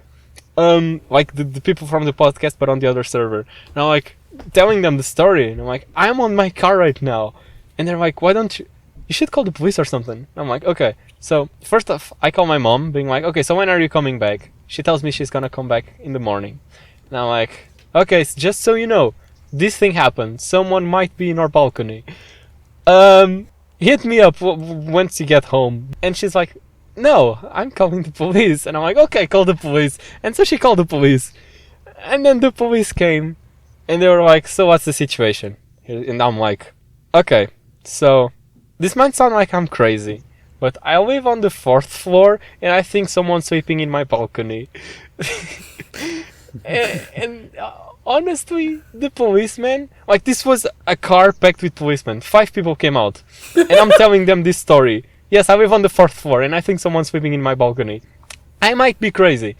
like the people from the podcast, but on the other server. And I'm like telling them the story, and I'm like, I'm on my car right now, and they're like, why don't you should call the police or something. I'm like, okay. So first off, I call my mom, being like, okay, so when are you coming back? She tells me she's gonna come back in the morning. And I'm like, okay, just so you know, this thing happened. Someone might be in our balcony. Hit me up once you get home. And she's like, no, I'm calling the police. And I'm like, okay, call the police. And so she called the police. And then the police came, and they were like, so what's the situation? And I'm like, okay, so this might sound like I'm crazy, but I live on the 4th floor, and I think someone's sleeping in my balcony. and honestly, the policeman, like, this was a car packed with policemen. 5 people came out, and I'm telling them this story. Yes, I live on the 4th floor, and I think someone's sleeping in my balcony. I might be crazy,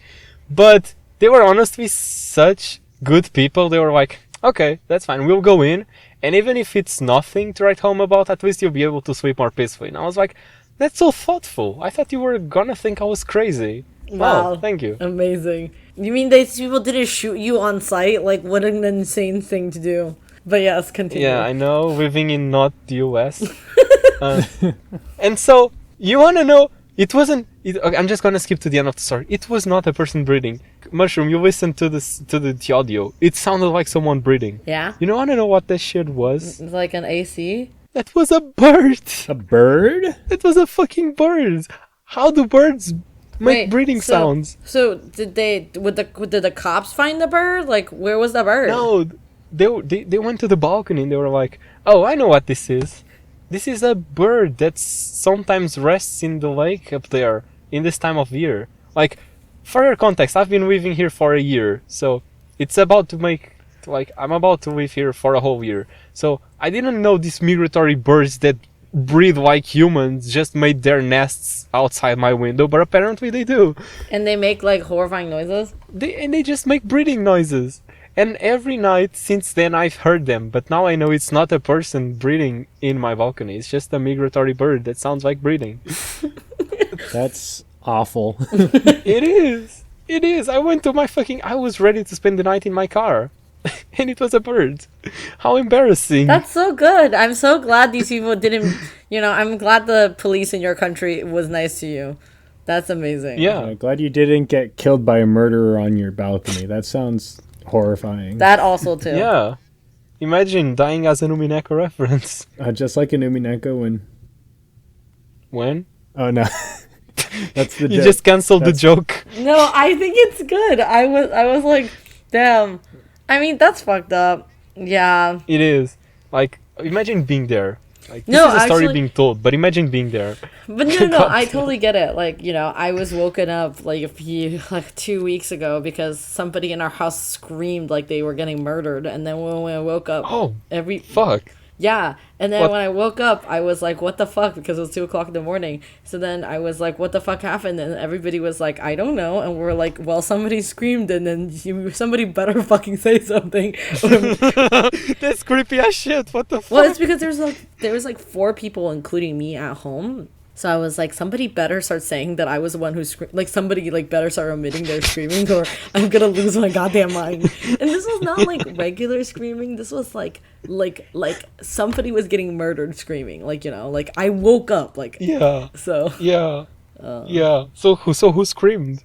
but they were honestly such good people. They were like, okay, that's fine, we'll go in, and even if it's nothing to write home about, at least you'll be able to sleep more peacefully. And I was like, that's so thoughtful. I thought you were gonna think I was crazy. Wow, thank you. Amazing. You mean these people didn't shoot you on sight? Like, what an insane thing to do. But yes, continue. Yeah, I know, living in not the US. And so, you wanna know, okay, I'm just gonna skip to the end of the story. It was not a person breathing. Mushroom, you listen to the audio. It sounded like someone breathing. Yeah? You wanna know what that shit was? It's like an AC? That was a bird. A bird? That was a fucking bird. How do birds make breathing sounds? So did the cops find the bird? Like, where was the bird? No, they went to the balcony and they were like, oh, I know what this is. This is a bird that sometimes rests in the lake up there in this time of year. Like, for your context, I've been living here for a year, so it's about to make, like, I'm about to live here for a whole year. So I didn't know these migratory birds that breathe like humans just made their nests outside my window, but apparently they do. And they make, like, horrifying noises? They just make breathing noises. And every night since then I've heard them, but now I know it's not a person breathing in my balcony. It's just a migratory bird that sounds like breathing. That's awful. It is. It is. I was ready to spend the night in my car. And it was a bird. How embarrassing. That's so good. I'm so glad these people didn't, I'm glad the police in your country was nice to you. That's amazing. Yeah. I'm glad you didn't get killed by a murderer on your balcony. That sounds horrifying. That also too. Yeah. Imagine dying as an Umineko reference. Just like an Umineko When? Oh, no. That's the joke. You just canceled the joke. No, I think it's good. I was like, damn. I mean, that's fucked up. Yeah. It is. Like, imagine being there. Like, this No, is a story actually- being told, but imagine being there. But no, I totally get it. Like, I was woken up like 2 weeks ago because somebody in our house screamed like they were getting murdered, and then when I woke up, Fuck. Yeah, and then What? when I woke up, I was like, what the fuck? Because it was 2 o'clock in the morning. So then I was like, what the fuck happened? And everybody was like, I don't know. And we're like, well, somebody screamed, and then somebody better fucking say something. That's creepy as shit. What the fuck? Well, it's because there was like 4 people, including me, at home. So I was like, somebody better start saying that I was the one who screamed. Like, somebody like better start omitting their screaming, or I'm gonna lose my goddamn mind. And this was not like regular screaming. This was like somebody was getting murdered screaming. Like, like I woke up. Like, Yeah. So Yeah. Yeah. So who screamed?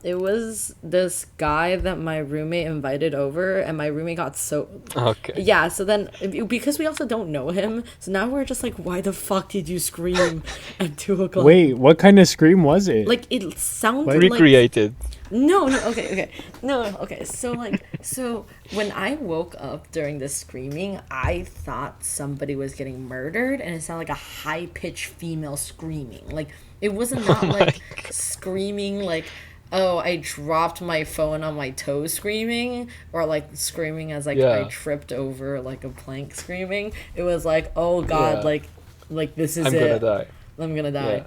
it was this guy that my roommate invited over, and my roommate got so Okay. yeah. So then, because we also don't know him, so now we're just like, why the fuck did you scream at 2 o'clock? Wait, what kind of scream was it? Like, it sounded like Recreated. no, okay. No, okay. So when I woke up during this screaming, I thought somebody was getting murdered, and it sounded like a high-pitched female screaming. Like, it wasn't not like screaming like, oh, I dropped my phone on my toe screaming, or like screaming as like I tripped over like a plank screaming. It was like, oh god, Yeah. like this is I'm it. gonna die. I'm gonna die.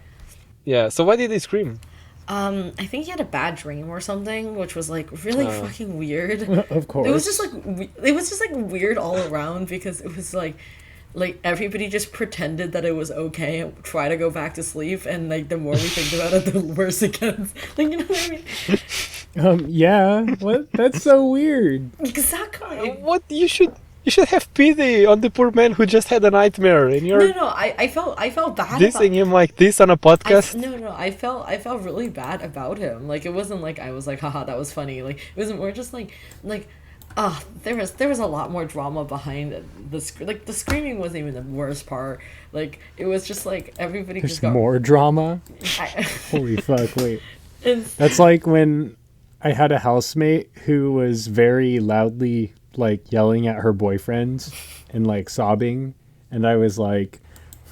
Yeah. So why did they scream? I think he had a bad dream or something, which was like really fucking weird. Of course. It was just like it was just like weird all around because it was like everybody just pretended that it was okay and try to go back to sleep, and like the more we think about it, the worse it gets. Like, you know what I mean? Yeah. What? That's so weird. Exactly. What you should have pity on the poor man who just had a nightmare, and you're No, I felt bad. dissing him like this on a podcast. No, I felt really bad about him. Like, it wasn't like I was like, haha, that was funny. Like, it was more just like, there was a lot more drama behind like the screaming wasn't even the worst part. Like, it was just like everybody There's just got more drama. I, Holy fuck! Wait. it's, That's like when I had a housemate who was very loudly like yelling at her boyfriends and like sobbing, and I was like,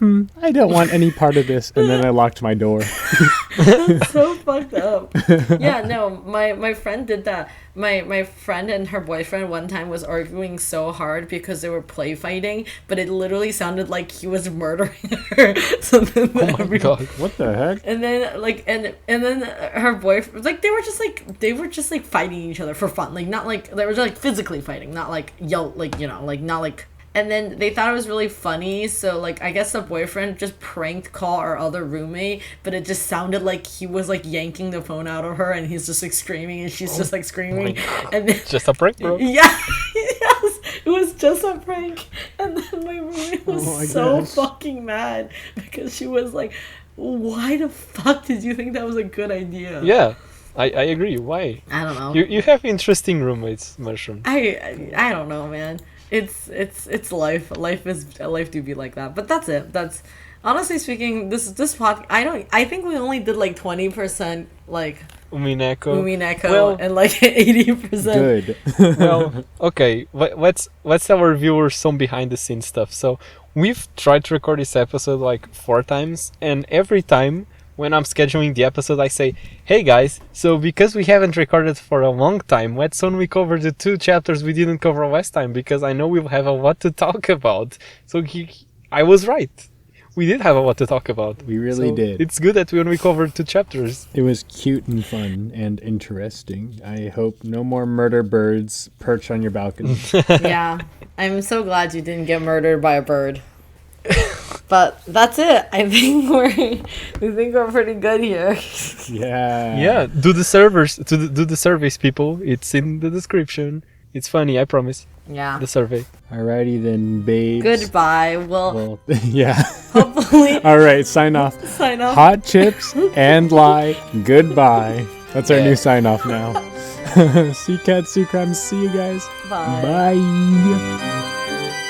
I don't want any part of this, and then I locked my door. That's so fucked up. Yeah, no, my friend did that. My friend and her boyfriend one time was arguing so hard because they were play fighting, but it literally sounded like he was murdering her. So then Oh my god. What the heck? And then like and then her boyfriend, like they were just like fighting each other for fun, like not like they were just like physically fighting, not like yell, like, you know, like not like. And then they thought it was really funny, so like I guess the boyfriend just pranked call our other roommate, but it just sounded like he was like yanking the phone out of her, and he's just like screaming, and she's just like screaming, and then Just a prank, bro. yeah, yes, it was just a prank. And then my roommate was Oh my so gosh. fucking mad because she was like, "Why the fuck did you think that was a good idea?" Yeah, I agree. Why? I don't know. You have interesting roommates, Mushroom. I don't know, man. It's life. Life do be like that. But that's it. That's honestly speaking. This podcast. I think we only did like 20% like Umineko. Umineko and like 80%. Good. Well, okay. Let's tell our viewers some behind the scenes stuff. So we've tried to record this episode like 4 times, and every time when I'm scheduling the episode, I say, "Hey guys, so because we haven't recorded for a long time, let's only cover the 2 chapters we didn't cover last time, because I know we'll have a lot to talk about." So I was right. We did have a lot to talk about. We really So did. It's good that we only covered 2 chapters. It was cute and fun and interesting. I hope no more murder birds perch on your balcony. Yeah, I'm so glad you didn't get murdered by a bird. But that's it. I think we're pretty good here. Yeah. Yeah, do the surveys, people. It's in the description. It's funny, I promise. Yeah. The survey. Alrighty then, babes. Goodbye. Well, yeah. Hopefully All right, sign off. sign off. Hot chips and lie. Goodbye. That's our new sign off now. See cats, see crimes. See you guys. Bye. Bye.